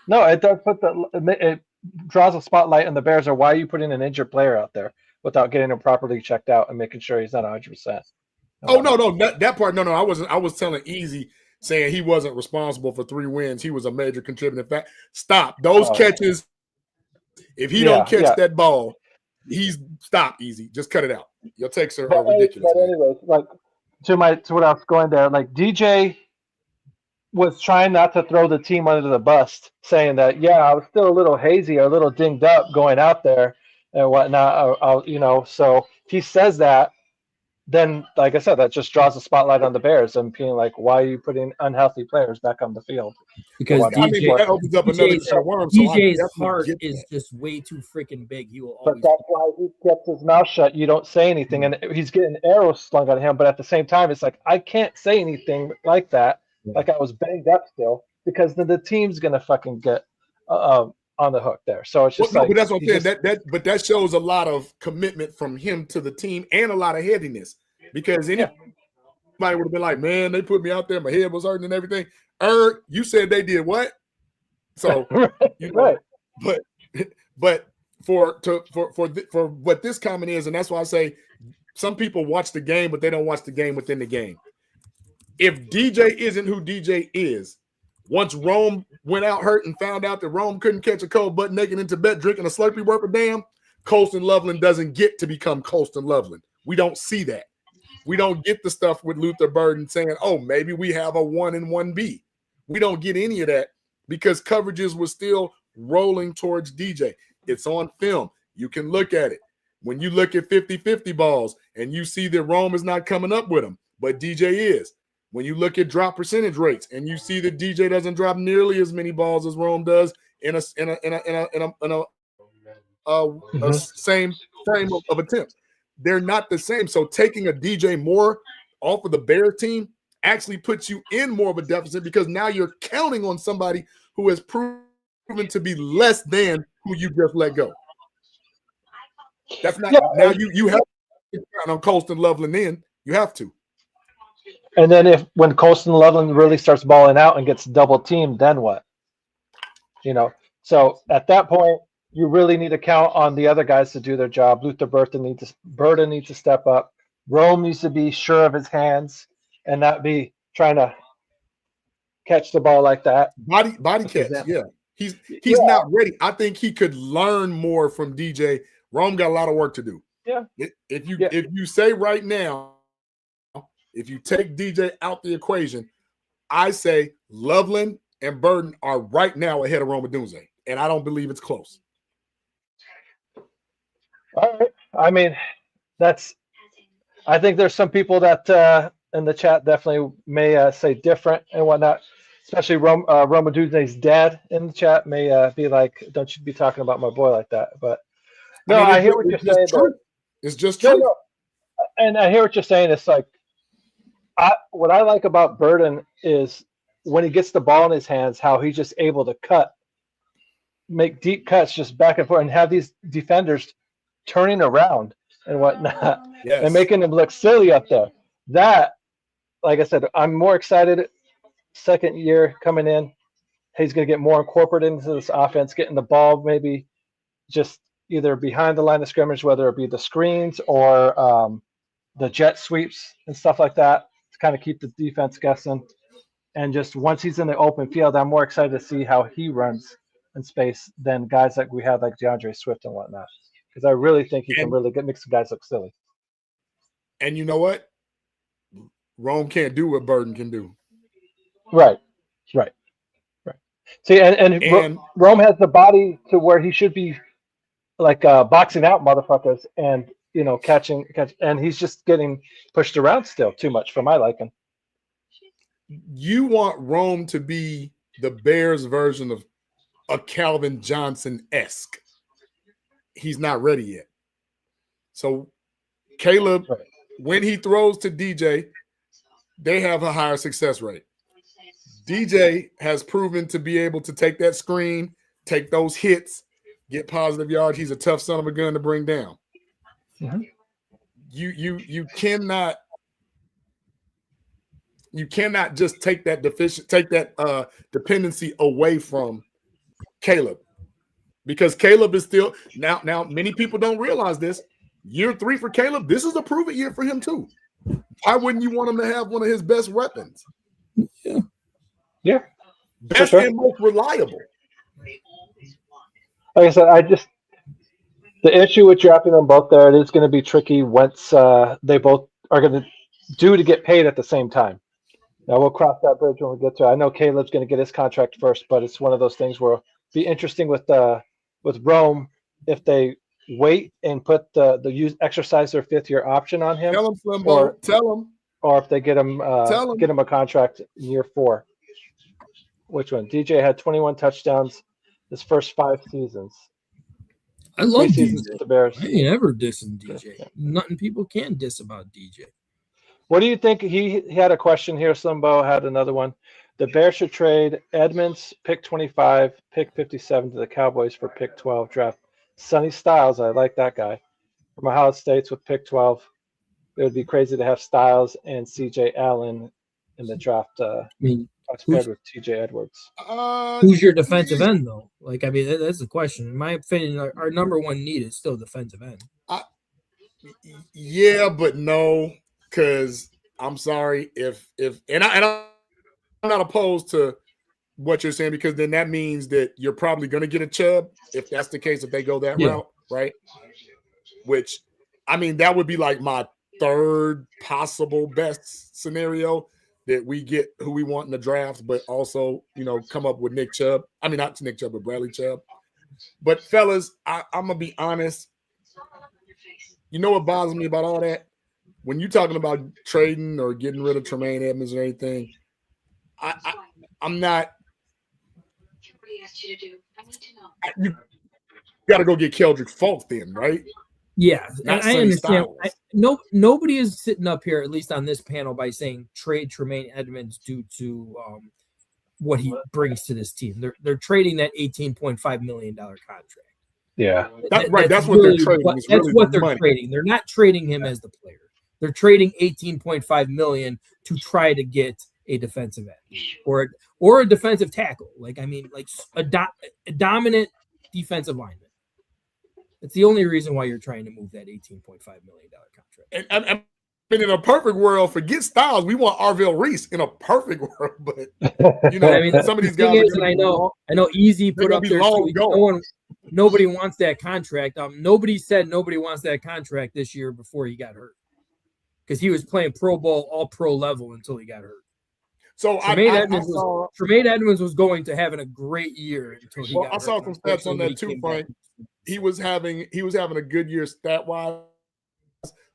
No, it does put it draws a spotlight on the Bears. Or why are you putting an injured player out there without getting him properly checked out and making sure he's not 100%? Oh no, that part. No, I wasn't. I was telling Easy, saying he wasn't responsible for 3 wins. He was a major contributing factor. Stop those catches. If he don't catch that ball, he's stop. Easy, just cut it out. Your takes are ridiculous. But anyways, like to what I was going there, like DJ was trying not to throw the team under the bus, saying that I was still a little hazy or a little dinged up going out there and whatnot. So if he says that, then like I said, that just draws a spotlight on the Bears and being like, why are you putting unhealthy players back on the field? Because that opens up another can of worms. DJ's heart is just way too freaking big. He will always. But that's why he kept his mouth shut. You don't say anything, and he's getting arrows slung at him. But at the same time, it's like I can't say anything like that. Like I was banged up still, because then the team's gonna fucking get on the hook there. So it's just but that's what I'm saying. That shows a lot of commitment from him to the team and a lot of headiness. Because anybody would have been like, man, they put me out there, my head was hurting and everything. You said they did what? So right. But for what this comment is, and that's why I say some people watch the game, but they don't watch the game within the game. If DJ isn't who DJ is, once Rome went out hurt and found out that Rome couldn't catch a cold butt naked into bed drinking a Slurpee worth of damn, Colston Loveland doesn't get to become Colston Loveland. We don't see that. We don't get the stuff with Luther Burden saying, oh, maybe we have a 1 and 1B. We don't get any of that because coverages were still rolling towards DJ. It's on film. You can look at it. When you look at 50-50 balls and you see that Rome is not coming up with them, but DJ is. When you look at drop percentage rates and you see that DJ doesn't drop nearly as many balls as Rome does in a same frame of attempts. They're not the same. So taking a DJ Moore off of the Bears team actually puts you in more of a deficit because now you're counting on somebody who has proven to be less than who you just let go. That's not now you have to count on Colston Loveland in. You have to. And then when Colston Loveland really starts balling out and gets double teamed, then what? So at that point, you really need to count on the other guys to do their job. Luther Burden needs to step up. Rome needs to be sure of his hands and not be trying to catch the ball like that. Body catch, yeah. He's not ready. I think he could learn more from DJ. Rome got a lot of work to do. Yeah. If you say right now, if you take DJ out the equation, I say Loveland and Burden are right now ahead of Rome Odunze, and I don't believe it's close. All right. I mean, I think there's some people that in the chat definitely may say different and whatnot, especially Rome Odunze's dad in the chat may be like, don't you be talking about my boy like that. But no, I hear what you're saying. It's just true. No. And I hear what you're saying. It's like, what I like about Burden is when he gets the ball in his hands, how he's just able to make deep cuts just back and forth and have these defenders turning around and whatnot and making them look silly up there. That, like I said, I'm more excited. Second year coming in, he's going to get more incorporated into this offense, getting the ball maybe just either behind the line of scrimmage, whether it be the screens or the jet sweeps and stuff like that, to kind of keep the defense guessing. And just once he's in the open field, I'm more excited to see how he runs in space than guys like we have like DeAndre Swift and whatnot. Because I really think he can really make some guys look silly. And you know what? Rome can't do what Burden can do. Right. See, and Rome has the body to where he should be like boxing out motherfuckers and catch, and he's just getting pushed around still too much for my liking. You want Rome to be the Bears version of a Calvin Johnson-esque. He's not ready yet. So Caleb, when he throws to DJ, they have a higher success rate. DJ has proven to be able to take that screen, take those hits, get positive yards. He's a tough son of a gun to bring down. Mm-hmm. You cannot just take that dependency away from Caleb, because Caleb is still now many people don't realize this. Year 3 for Caleb, this is a prove-it year for him too. Why wouldn't you want him to have one of his best weapons? Yeah. Best sure. and most reliable. Like I said, the issue with drafting them both there, it is going to be tricky once they both are going to due to get paid at the same time. Now we'll cross that bridge when we get to it. I know Caleb's going to get his contract first, but it's one of those things where it'll be interesting with Rome if they wait and put exercise their 5th-year option on him. Tell him, Slimbo. Tell him. Or if they get him a contract in year 4. Which one? DJ had 21 touchdowns his first 5 seasons. I love DJ. The Bears. I ain't ever dissing DJ. Yeah. Nothing people can diss about DJ. What do you think? He had a question here. Slimbo had another one. The Bears should trade Edmonds, pick 25, pick 57 to the Cowboys for pick 12 draft. Sonny Styles, I like that guy. From Ohio State with pick 12. It would be crazy to have Styles and CJ Allen in the draft. Compared with TJ Edwards. Who's your defensive end, though? Like, I mean, that's the question. In my opinion, our number one need is still defensive end. Yeah, but no, because I'm sorry I'm not opposed to what you're saying, because then that means that you're probably going to get a Chubb if that's the case, if they go that route, right? Which, I mean, that would be like my 3rd possible best scenario, that we get who we want in the draft, but also, come up with Nick Chubb. I mean, not Nick Chubb, but Bradley Chubb. But fellas, I'm gonna be honest. You know what bothers me about all that? When you're talking about trading or getting rid of Tremaine Edmonds or anything, I'm not. You got to go get Keldrick Fultz then, right? Yeah, Not and I understand. Nobody is sitting up here, at least on this panel, by saying trade Tremaine Edmonds due to what he brings to this team. They're trading that $18.5 million contract. Yeah, that's what they're trading. That's what they're trading. They're not trading him as the player. They're trading $18.5 million to try to get a defensive end or a defensive tackle. Like a dominant defensive lineman. It's the only reason why you're trying to move that $18.5 million contract. And in a perfect world, forget Styles. We want Arvell Reese in a perfect world, but I mean, some of these guys. I know Easy put up there. Nobody wants that contract. Nobody said nobody wants that contract this year before he got hurt, because he was playing Pro Bowl, all pro level until he got hurt. So Tremaine Edmonds was going to having a great year until he got hurt. I saw some stats on that too, Frank. He was having a good year stat wise,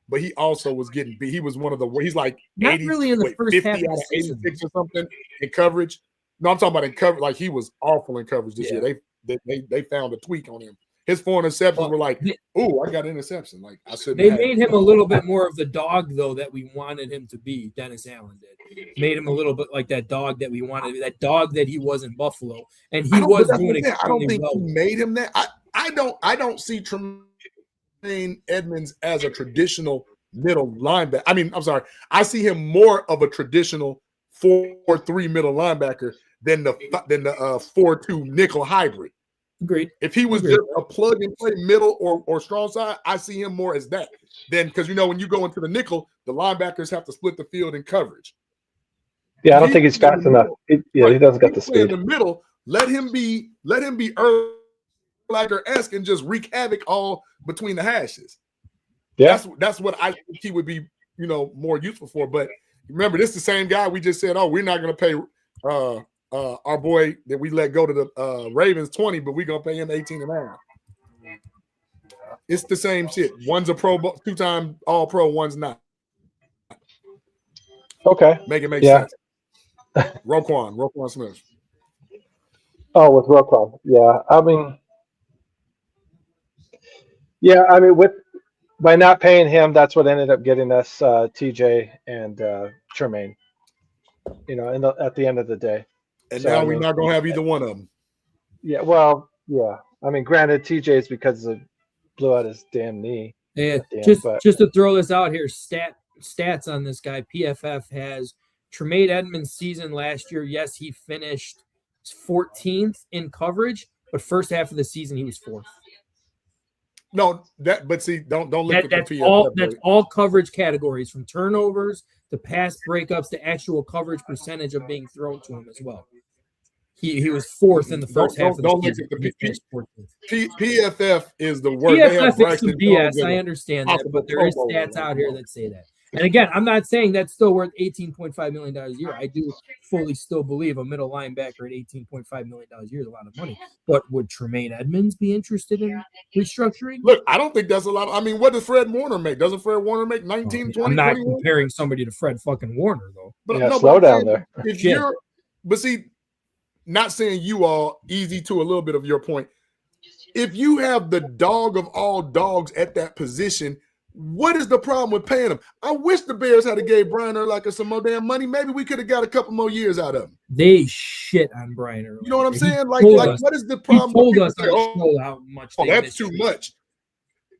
but he also was getting beat. He was one of the. He's like not 80, really in the first 50 half of the season. 86 or something in coverage. No, I'm talking about in coverage. Like, he was awful in coverage this year. They found a tweak on him. His 4 interceptions were like, "Oh, I got an interception." Like, I shouldn't. They made him a little bit more of the dog, though, that we wanted him to be. Dennis Allen did. Made him a little bit like that dog that we wanted, that dog that he was in Buffalo, and he was doing extremely well. I don't think he made him that. I don't see Tremaine Edmonds as a traditional middle linebacker. I mean, I'm sorry. I see him more of a traditional 4-3 middle linebacker than the 4-2 nickel hybrid. Agreed. If he was just a plug and play middle or strong side, I see him more as that. Then, because when you go into the nickel, the linebackers have to split the field in coverage. Yeah, I don't think he's fast enough. He doesn't got the speed. In the middle, let him be Urlacher-esque and just wreak havoc all between the hashes. Yeah, that's what I think he would be, more useful for. But remember, this is the same guy we just said, we're not going to pay our boy that we let go to the Ravens 20, but we're going to pay him 18.5. It's the same shit. One's a Pro Bowl, 2-time All-Pro, one's not. Okay. Make it make sense. Roquan Smith. Oh, with Roquan. Yeah. By not paying him, that's what ended up getting us TJ and Tremaine. At the end of the day. And So, now I we're mean, not going to have either one of them. Yeah, well, yeah. I mean, granted, TJ's because of blew out his damn knee. And at the end, just but to throw this out here, stats on this guy. PFF has Tremaine Edmonds' season last year. Yes, he finished 14th in coverage, but first half of the season he was 4th. No, but see, don't look at That's the PFF. all. That's all coverage categories, from turnovers to pass breakups to actual coverage percentage of being thrown to him as well. He was 4th in the first half of the season. He finished 14th. PFF is the worst. They have PFF is some Bryson BS. Jones I understand that, but there Pro is Bowler. stats out here that say that. And again, I'm not saying that's still worth $18.5 million a year. I do fully still believe a middle linebacker at $18.5 million a year is a lot of money. But would Tremaine Edmonds be interested in restructuring? Look, I don't think that's a lot. I mean, what does Fred Warner make? Doesn't Fred Warner make 19, 20, I'm not 21? comparing somebody to Fred fucking Warner, though. But yeah, no, slow but down there. If you're, but see, not saying you all, easy to a little bit of your point. If you have the dog of all dogs at that position, what is the problem with paying him? I wish the Bears had gave Brian Urlacher some more damn money. Maybe we could have got a couple more years out of him. They shit on Brian Urlacher. You know what I'm saying? Like what is the He problem? told us Say, on the show how much they that's missed too him. much.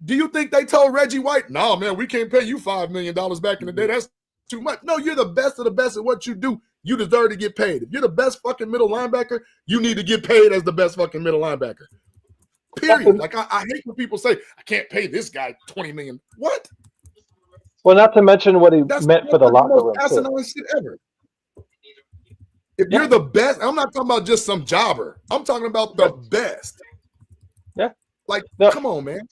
Do you think they told Reggie White, no, man, we can't pay you $5 million back in the day? That's too much. No, you're the best of the best at what you do. You deserve to get paid. If you're the best fucking middle linebacker, you need to get paid as the best fucking middle linebacker. Period. Like I hate when people say, I can't pay this guy $20 million. What? Well, not to mention what he meant for the locker room. That's the most asinine shit ever. If you're the best, I'm not talking about just some jobber. I'm talking about the best. Yeah. Like, come on, man.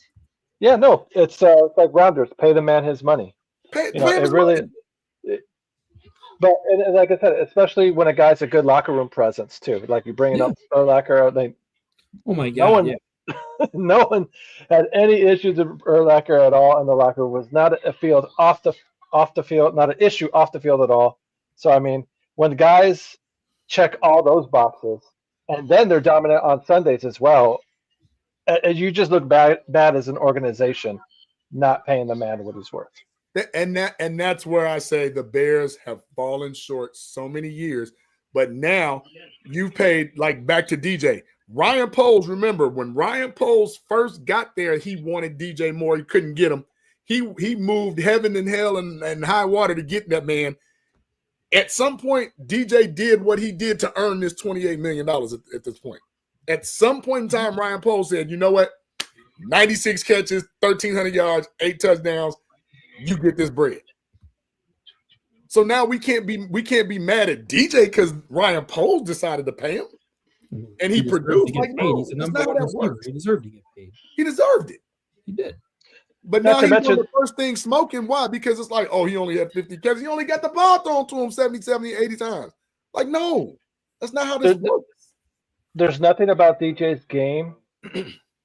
Yeah, no, it's like Rounders. Pay the man his money. Pay You know, him it his really. money. But and like I said, especially when a guy's a good locker room presence too. Like you bringing up Urlacher, like oh my god, no one had any issues with Urlacher at all in the locker room. Was not a field off the field, not an issue off the field at all. So I mean, when guys check all those boxes, and then they're dominant on Sundays as well, and you just look bad as an organization, not paying the man what he's worth. And that's where I say the Bears have fallen short so many years. But now you've paid, like, back to DJ. Ryan Poles, remember, when Ryan Poles first got there, he wanted DJ Moore. He couldn't get him. He moved heaven and hell and high water to get that man. At some point, DJ did what he did to earn this $28 million at this point. At some point in time, Ryan Poles said, you know what? 96 catches, 1,300 yards, 8 touchdowns. You get this bread. So now we can't be mad at DJ because Ryan Poles decided to pay him, and he produced. Like, no, He's a that's number not how one that receiver. works. He deserved to get paid. He deserved it. He did. But now he's one of the first things smoking. Why? Because it's like, oh, he only had 50 catches. He only got the ball thrown to him 70, 80 times. Like, no, that's not how this works. There's nothing about DJ's game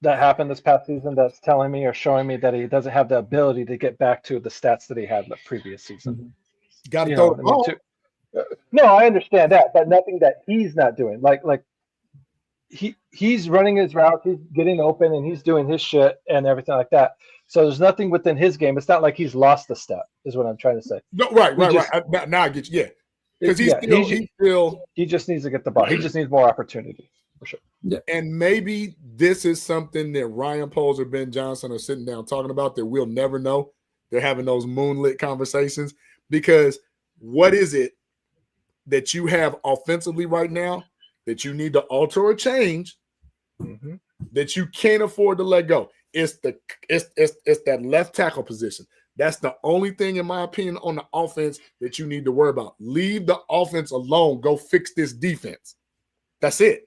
that happened this past season that's telling me or showing me that he doesn't have the ability to get back to the stats that he had the previous season. Got to throw the ball. No, I understand that, but nothing that he's not doing. Like he's running his routes, he's getting open, and he's doing his shit and everything like that. So there's nothing within his game. It's not like he's lost a step, is what I'm trying to say. No, right. Now I get you. Yeah, because he just needs to get the ball. He just needs more opportunity. For sure. Yeah. And maybe this is something that Ryan Poles or Ben Johnson are sitting down talking about that we'll never know. They're having those moonlit conversations because what is it that you have offensively right now that you need to alter or change that you can't afford to let go? It's that left tackle position. That's the only thing, in my opinion, on the offense that you need to worry about. Leave the offense alone. Go fix this defense. That's it.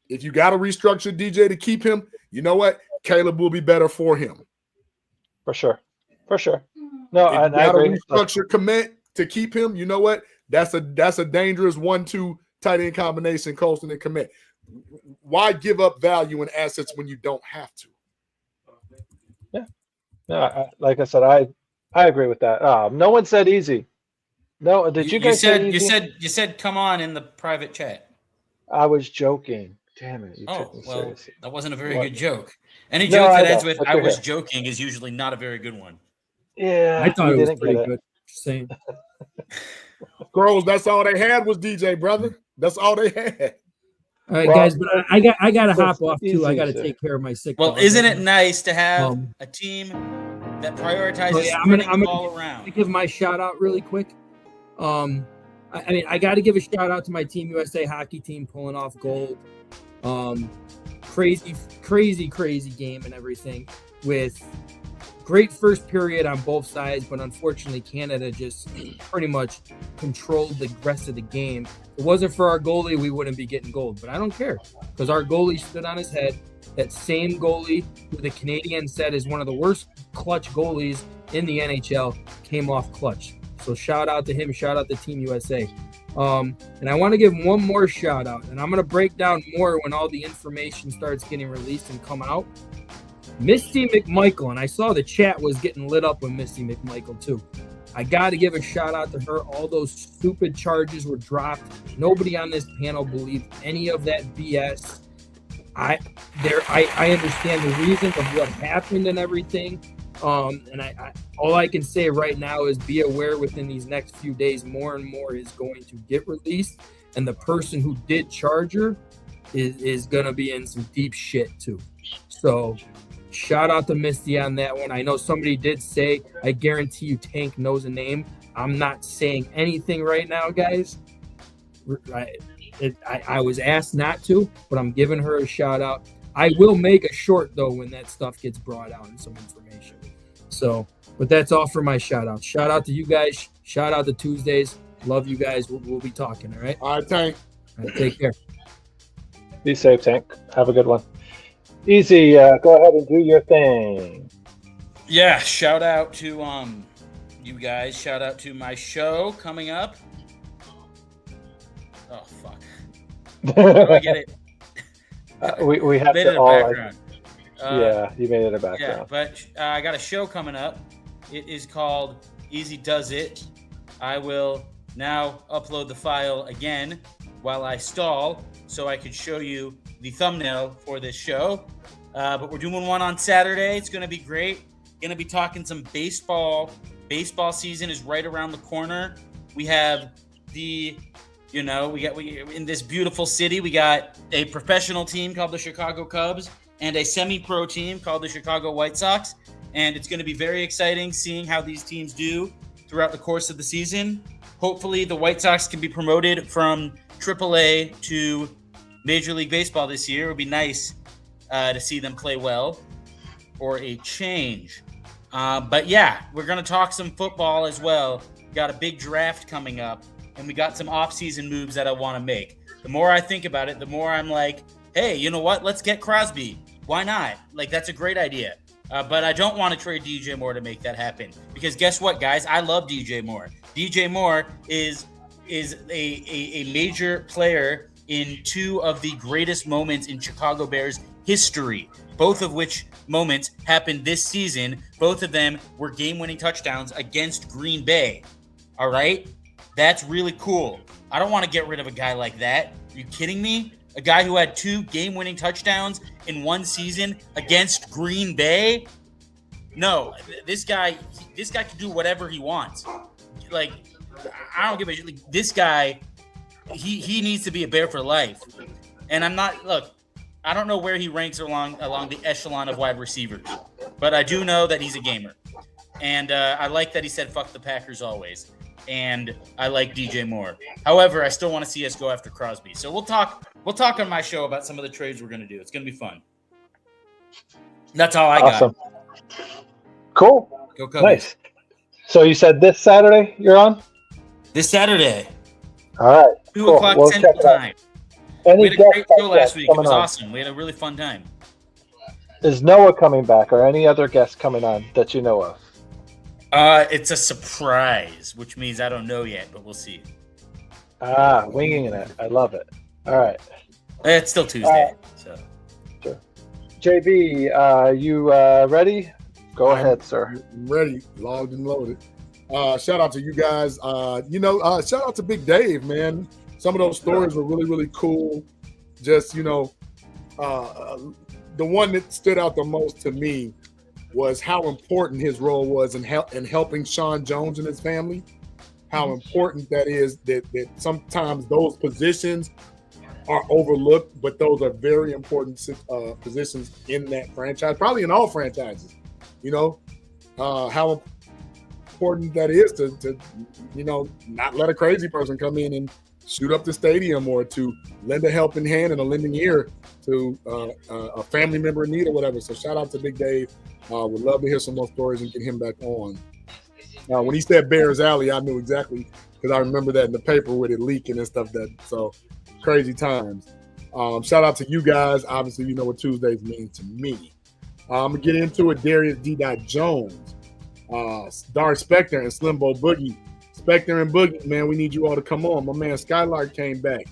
If you got to restructure DJ to keep him, you know what? Caleb will be better for him. For sure. No, if I agree. Restructure Komet to keep him. You know what? That's a dangerous 1-2 tight end combination, Colston and Komet. Why give up value and assets when you don't have to? Yeah. No, like I said, I agree with that. No one said easy. No, did you guys say easy? You said come on in the private chat. I was joking. Damn it! Seriously. That wasn't a very good joke. Any joke that ends with "I was joking" is usually not a very good one. Yeah, I thought it was pretty good. Just saying. Girls, that's all they had was DJ, brother. That's all they had. All right, Well, guys, but I got to hop off too. I easy, got to sir. take care of my sick Well, dog. isn't it nice to have Um, a team that prioritizes Oh, yeah, spreading I'm the gonna ball around? give my shout out really quick. I mean, I got to give a shout out to my Team USA hockey team pulling off gold. Crazy game and everything with great first period on both sides, but unfortunately Canada just pretty much controlled the rest of the game. If it wasn't for our goalie, we wouldn't be getting gold, but I don't care because our goalie stood on his head. That same goalie who the Canadians said is one of the worst clutch goalies in the NHL came off clutch. So shout out to him, shout out to Team USA. And I want to give one more shout out, and I'm going to break down more when all the information starts getting released and come out. Misty McMichael, and I saw the chat was getting lit up with Misty McMichael too. I got to give a shout out to her. All those stupid charges were dropped. Nobody on this panel believed any of that BS. I understand the reason of what happened and everything. And I all I can say right now is be aware within these next few days, more and more is going to get released. And the person who did charge her is going to be in some deep shit too. So shout out to Misty on that one. I know somebody did say, I guarantee you Tank knows a name. I'm not saying anything right now, guys. I was asked not to, but I'm giving her a shout out. I will make a short though when that stuff gets brought out and some information. So, but that's all for my shout out. Shout out to you guys. Shout out to Tuesdays. Love you guys. We'll be talking. All right. All right, Tank. All right, take care. Be safe, Tank. Have a good one. Easy. Go ahead and do your thing. Yeah, shout out to you guys. Shout out to my show coming up. Oh fuck! How do I get it? We have Made to it a all. background. Yeah, you made it a Yeah, background. but I got a show coming up. It is called Easy Does It. I will now upload the file again while I stall so I can show you the thumbnail for this show. But we're doing one on Saturday. It's going to be great. Going to be talking some baseball. Baseball season is right around the corner. We have we in this beautiful city, we got a professional team called the Chicago Cubs and a semi-pro team called the Chicago White Sox. And it's going to be very exciting seeing how these teams do throughout the course of the season. Hopefully the White Sox can be promoted from AAA to Major League Baseball this year. It would be nice to see them play well for a change. But yeah, we're going to talk some football as well. Got a big draft coming up, and we got some off-season moves that I want to make. The more I think about it, the more I'm like, hey, you know what? Let's get Crosby. Why not? Like, that's a great idea. But I don't want to trade DJ Moore to make that happen. Because guess what, guys? I love DJ Moore. DJ Moore is a major player in two of the greatest moments in Chicago Bears history, both of which moments happened this season. Both of them were game-winning touchdowns against Green Bay. All right? That's really cool. I don't want to get rid of a guy like that. Are you kidding me? A guy who had 2 game-winning touchdowns in one season against Green Bay? No, this guy can do whatever he wants. Like, I don't give a shit. Like, this guy, he needs to be a Bear for life. And I don't know where he ranks along the echelon of wide receivers, but I do know that he's a gamer. And I like that he said fuck the Packers always. And I like DJ Moore. However, I still want to see us go after Crosby. So we'll talk on my show about some of the trades we're going to do. It's going to be fun. That's all I Awesome. got. Cool. Go Cubs. Nice. So you said this Saturday you're on? This Saturday, All right. 2 cool. o'clock We'll Central check it out. Time. Any We had a guests great like show that last week. It coming was on? awesome. We had a really fun time. Is Noah coming back or any other guests coming on that you know of? It's a surprise, which means I don't know yet, but we'll see. Winging it. I love it. All right. It's still Tuesday, so. JB, you ready? Go ahead, sir. I'm ready, logged and loaded. Shout out to you guys. Shout out to Big Dave, man. Some of those stories were really, really cool. Just, the one that stood out the most to me was how important his role was in helping Sean Jones and his family. How important that is that sometimes those positions are overlooked, but those are very important positions in that franchise, probably in all franchises. How important that is to not let a crazy person come in and shoot up the stadium, or to lend a helping hand and a lending ear to a family member in need or whatever. So shout out to Big Dave. Would love to hear some more stories and get him back on. When he said Bears Alley, I knew exactly, because I remember that in the paper with it leaking and stuff. So crazy times. Shout out to you guys. Obviously, you know what Tuesdays mean to me. I'm going to get into it. Darius D. Jones, Dark Spectre, and Slimbo Boogie. Spectre and Boogie, man, we need you all to come on. My man Skylark came back.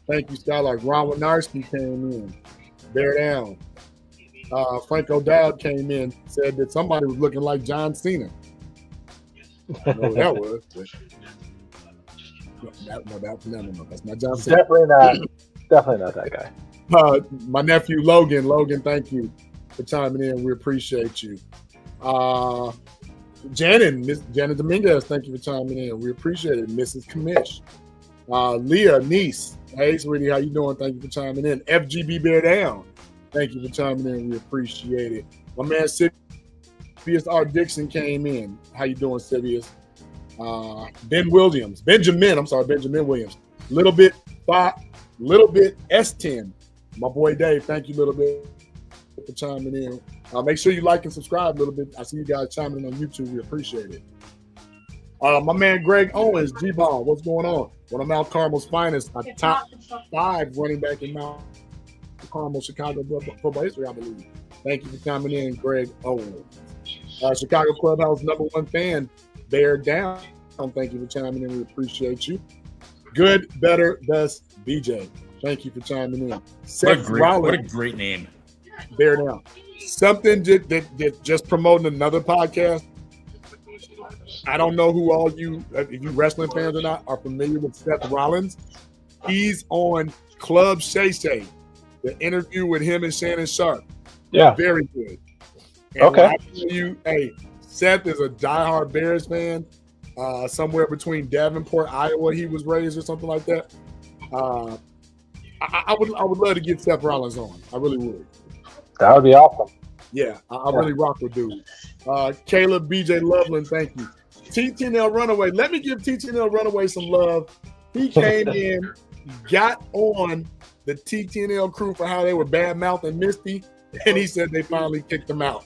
Thank you, Skylark. Ron Winarski came in. Bear down. Frank O'Dowd came in, said that somebody was looking like John Cena. I don't know who that was. No, that's not John Cena. Definitely not that guy. My nephew Logan, thank you for chiming in. We appreciate you. Miss Janet Dominguez, thank you for chiming in. We appreciate it. Mrs. Commish. Leah Niece. Hey, sweetie, how you doing? Thank you for chiming in. FGB Bear Down. Thank you for chiming in. We appreciate it. My man Sivius R. Dixon came in. How you doing, Sivius? Benjamin Williams. Little bit S10. My boy Dave, thank you a little bit for chiming in. Make sure you like and subscribe a little bit. I see you guys chiming in on YouTube. We appreciate it. My man Greg Owens, G-Ball, what's going on? One of Mount Carmel's finest, a top 5 running back in Mount Carmel, Chicago football history, I believe. Thank you for coming in, Greg Owens. Chicago Clubhouse #1 fan, Bear Down. Thank you for chiming in. We appreciate you. Good, better, best, BJ. Thank you for chiming in. What a great name. Bear Down. Something that just promoting another podcast. I don't know who all you, if you wrestling fans or not, are familiar with Seth Rollins. He's on Club Shay Shay. The interview with him and Shannon Sharp. Yeah. Very good. And okay. I tell you, hey, Seth is a diehard Bears fan. Somewhere between Davenport, Iowa, he was raised or something like that. I would love to get Seth Rollins on. I really would. That would be awesome. Yeah, I really rock with dude. Caleb BJ Loveland, thank you. TTNL Runaway. Let me give TTNL Runaway some love. He came in, got on the TTNL crew for how they were bad-mouthing Misty, and he said they finally kicked him out.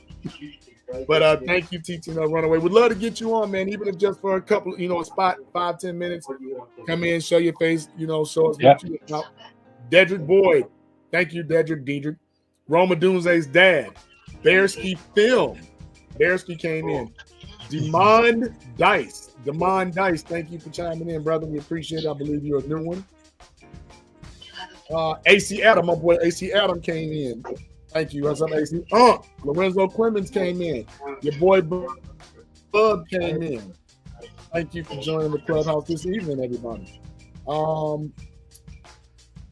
But thank you, TTNL Runaway. We'd love to get you on, man, even if just for a couple, a spot, 5-10 minutes. Come in, show your face, show us what you're about. Dedrick Boyd. Thank you, Dedrick. Roma Dunze's dad. Bearski Film. Bearski came in. Demond Dice. Thank you for chiming in, brother. We appreciate it. I believe you're a new one. AC Adam, my boy AC Adam came in. Thank you. What's up, AC? Lorenzo Clemens came in. Your boy Bub came in. Thank you for joining the clubhouse this evening, everybody.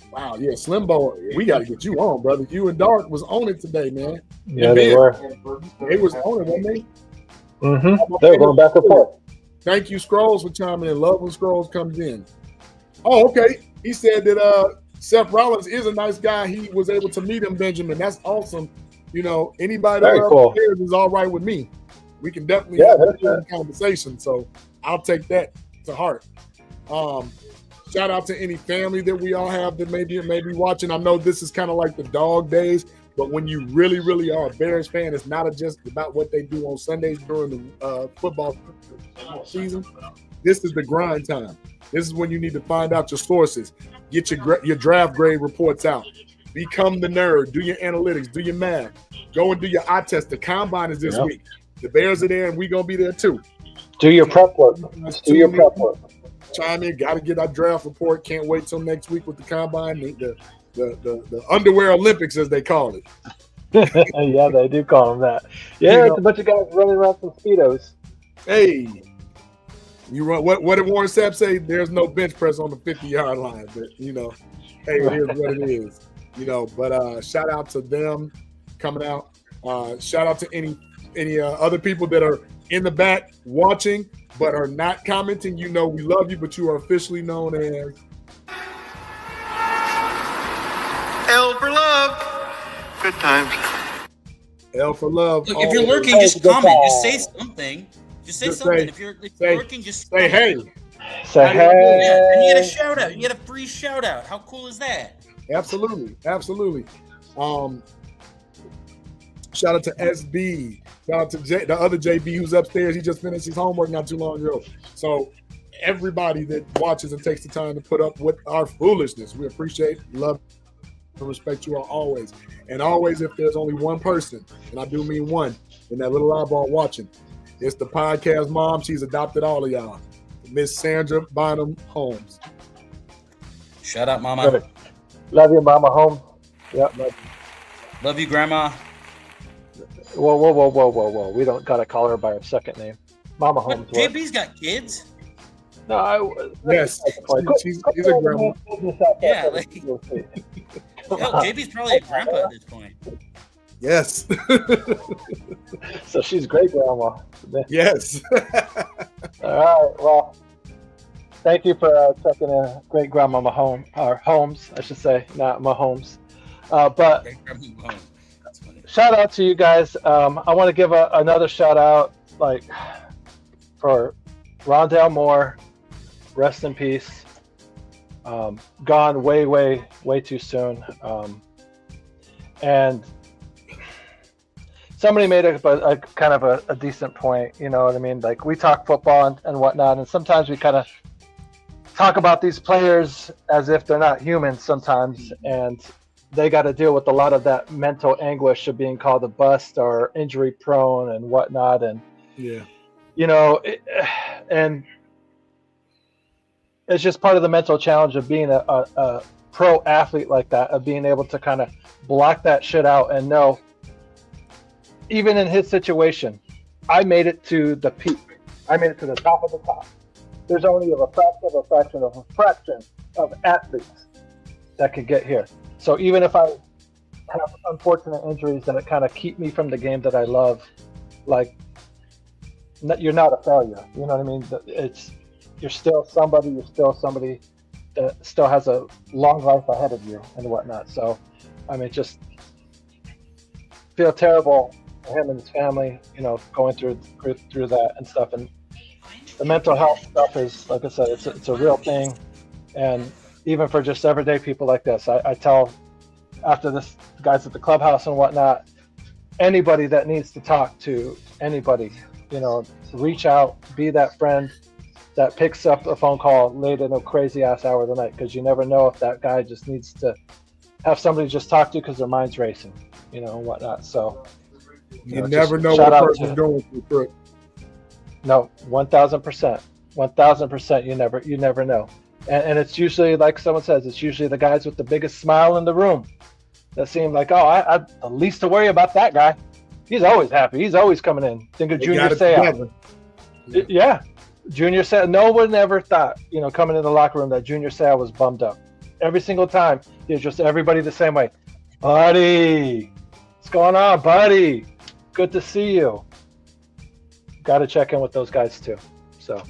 Wow, yeah, Slimbo, we got to get you on, brother. You and Dark was on it today, man. Yeah, they were. They was on it, weren't they? Mm-hmm. They were going back and forth. Thank you, Scrolls, for chiming in. Love when Scrolls comes in. Oh, okay. He said that Seth Rollins is a nice guy. He was able to meet him, Benjamin. That's awesome. Anybody that cool. Is all right with me. We can definitely have a conversation. So I'll take that to heart. Shout out to any family that we all have that may be watching. I know this is kind of like the dog days, but when you really, really are a Bears fan, it's not just about what they do on Sundays during the football season. This is the grind time. This is when you need to find out your sources, get your draft grade reports out, become the nerd, do your analytics, do your math, go and do your eye test. The combine is this week. The Bears are there, and we're going to be there too. Do your prep work. Chime in, got to get our draft report. Can't wait till next week with the combine, the underwear Olympics, as they call it. Yeah, they do call them that. Yeah, it's a bunch of guys running around some Speedos. Hey, you run. What did Warren Sapp say? There's no bench press on the 50-yard line, but hey, it is what it is. But shout out to them coming out. Shout out to any any other people that are in the back watching but are not commenting, we love you, but you are officially known as L for love. Good times. L for love. Look, if you're lurking, just comment. Just say something. Just say something. If you're lurking, just say hey. Say hey. Yeah, and you get a shout out. You get a free shout out. How cool is that? Absolutely. Shout out to SB. Shout out to the other JB who's upstairs. He just finished his homework not too long ago. So everybody that watches and takes the time to put up with our foolishness, we appreciate, love, and respect you all always. And always, if there's only one person, and I do mean one, in that little eyeball watching, it's the podcast mom. She's adopted all of y'all. Miss Sandra Bynum Holmes. Shout out, Mama. Good. Love you, Mama Holmes. Yep. Love you, Grandma. Whoa. We don't got to call her by her second name. Mama Holmes. JB's got kids. No, yes. She's a grandma. Yeah. JB's probably a grandpa at this point. Yes. So she's great grandma. Yes. All right. Well, thank you for checking in. Great grandma Holmes, I should say, not Mahomes. But shout out to you guys. I want to give another shout out, for Rondell Moore. Rest in peace. Gone way too soon. And somebody made a kind of a decent point, you know what I mean? Like, we talk football and whatnot, and sometimes we kind of talk about these players as if they're not human sometimes, and they got to deal with a lot of that mental anguish of being called a bust or injury prone and whatnot. And, and it's just part of the mental challenge of being a pro athlete like that, of being able to kind of block that shit out and know, even in his situation, I made it to the peak. I made it to the top of the top. There's only a fraction of athletes that could get here. So even if I have unfortunate injuries that kind of keep me from the game that I love, you're not a failure. You know what I mean? You're still somebody that still has a long life ahead of you and whatnot. So, just feel terrible for him and his family, going through that and stuff. And the mental health stuff is, like I said, it's a real thing. And even for just everyday people like this, I tell, after this, guys at the clubhouse and whatnot, anybody that needs to talk to anybody, reach out, be that friend that picks up a phone call late in a crazy ass hour of the night, because you never know if that guy just needs to have somebody just talk to because their mind's racing, and whatnot. So you never know what a person's going through. No, 1,000%. You never know. And it's usually, like someone says, it's usually the guys with the biggest smile in the room that seem like, I the least to worry about that guy. He's always happy. He's always coming in. Think of Junior Seau. Yeah. Junior Seau. No one ever thought, coming in the locker room, that Junior Seau was bummed up. Every single time, he was just everybody the same way. Buddy, what's going on, buddy? Good to see you. Got to check in with those guys too. So,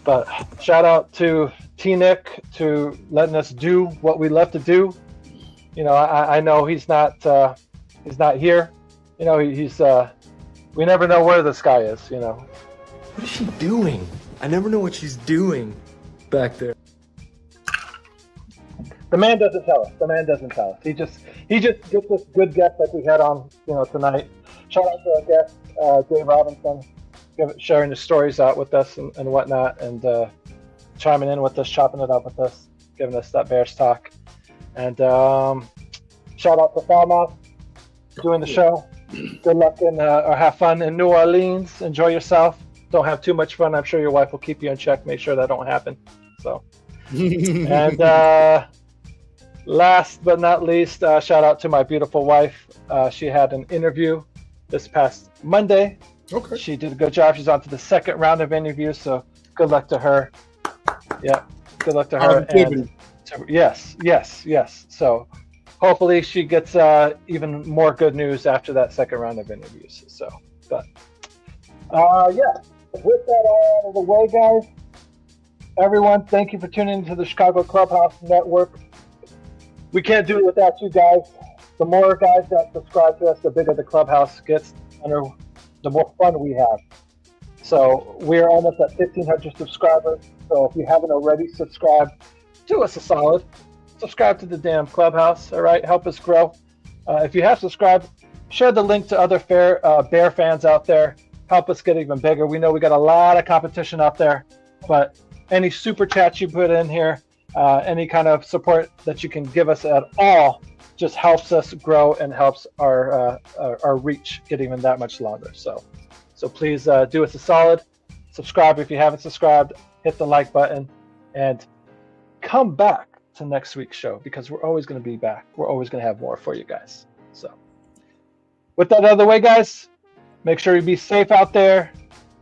but shout out to T-Nick to letting us do what we love to do. I know he's not here. He's we never know where this guy is. What is she doing? I never know what she's doing back there. The man doesn't tell us. He just gets this good guest like we had on, tonight. Shout out to our guest, Dave Robinson, sharing the stories out with us and whatnot, and chiming in with us, chopping it up with us, giving us that Bears talk. And shout out to Falmouth doing the show. Good luck or have fun in New Orleans. Enjoy yourself. Don't have too much fun. I'm sure your wife will keep you in check. Make sure that don't happen. So, and last but not least, shout out to my beautiful wife. She had an interview this past Monday. Okay. She did a good job. She's on to the second round of interviews. So good luck to her. Yeah. Good luck to her. And yes. So hopefully she gets even more good news after that second round of interviews. So, but yeah, with that all out of the way, guys, everyone, thank you for tuning into the Chicago Clubhouse Network. We can't do it without you guys. The more guys that subscribe to us, the bigger the clubhouse gets, and the more fun we have. So we're almost at 1,500 subscribers. So if you haven't already subscribed, do us a solid. Subscribe to the damn clubhouse, all right? Help us grow. If you have subscribed, share the link to other Bear fans out there. Help us get even bigger. We know we got a lot of competition out there, but any super chats you put in here, any kind of support that you can give us at all just helps us grow and helps our reach get even that much longer. So please do us a solid. Subscribe if you haven't subscribed. Hit the like button and come back to next week's show because we're always going to be back. We're always going to have more for you guys. So with that out of the way, guys, make sure you be safe out there.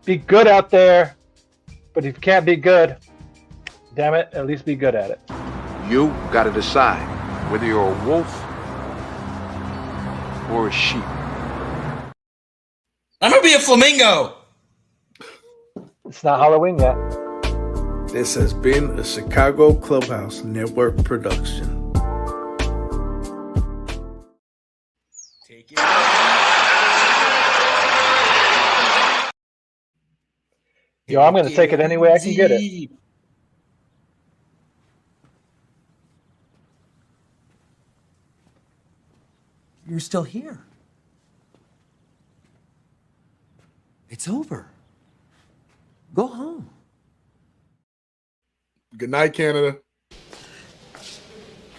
Be good out there. But if you can't be good, damn it, at least be good at it. You got to decide whether you're a wolf or a sheep. I'm gonna be a flamingo. It's not Halloween yet. This has been a Chicago Clubhouse Network production. Take it. Yo, I'm going to take it any way I can get it. You're still here. It's over. Go home. Good night, Canada.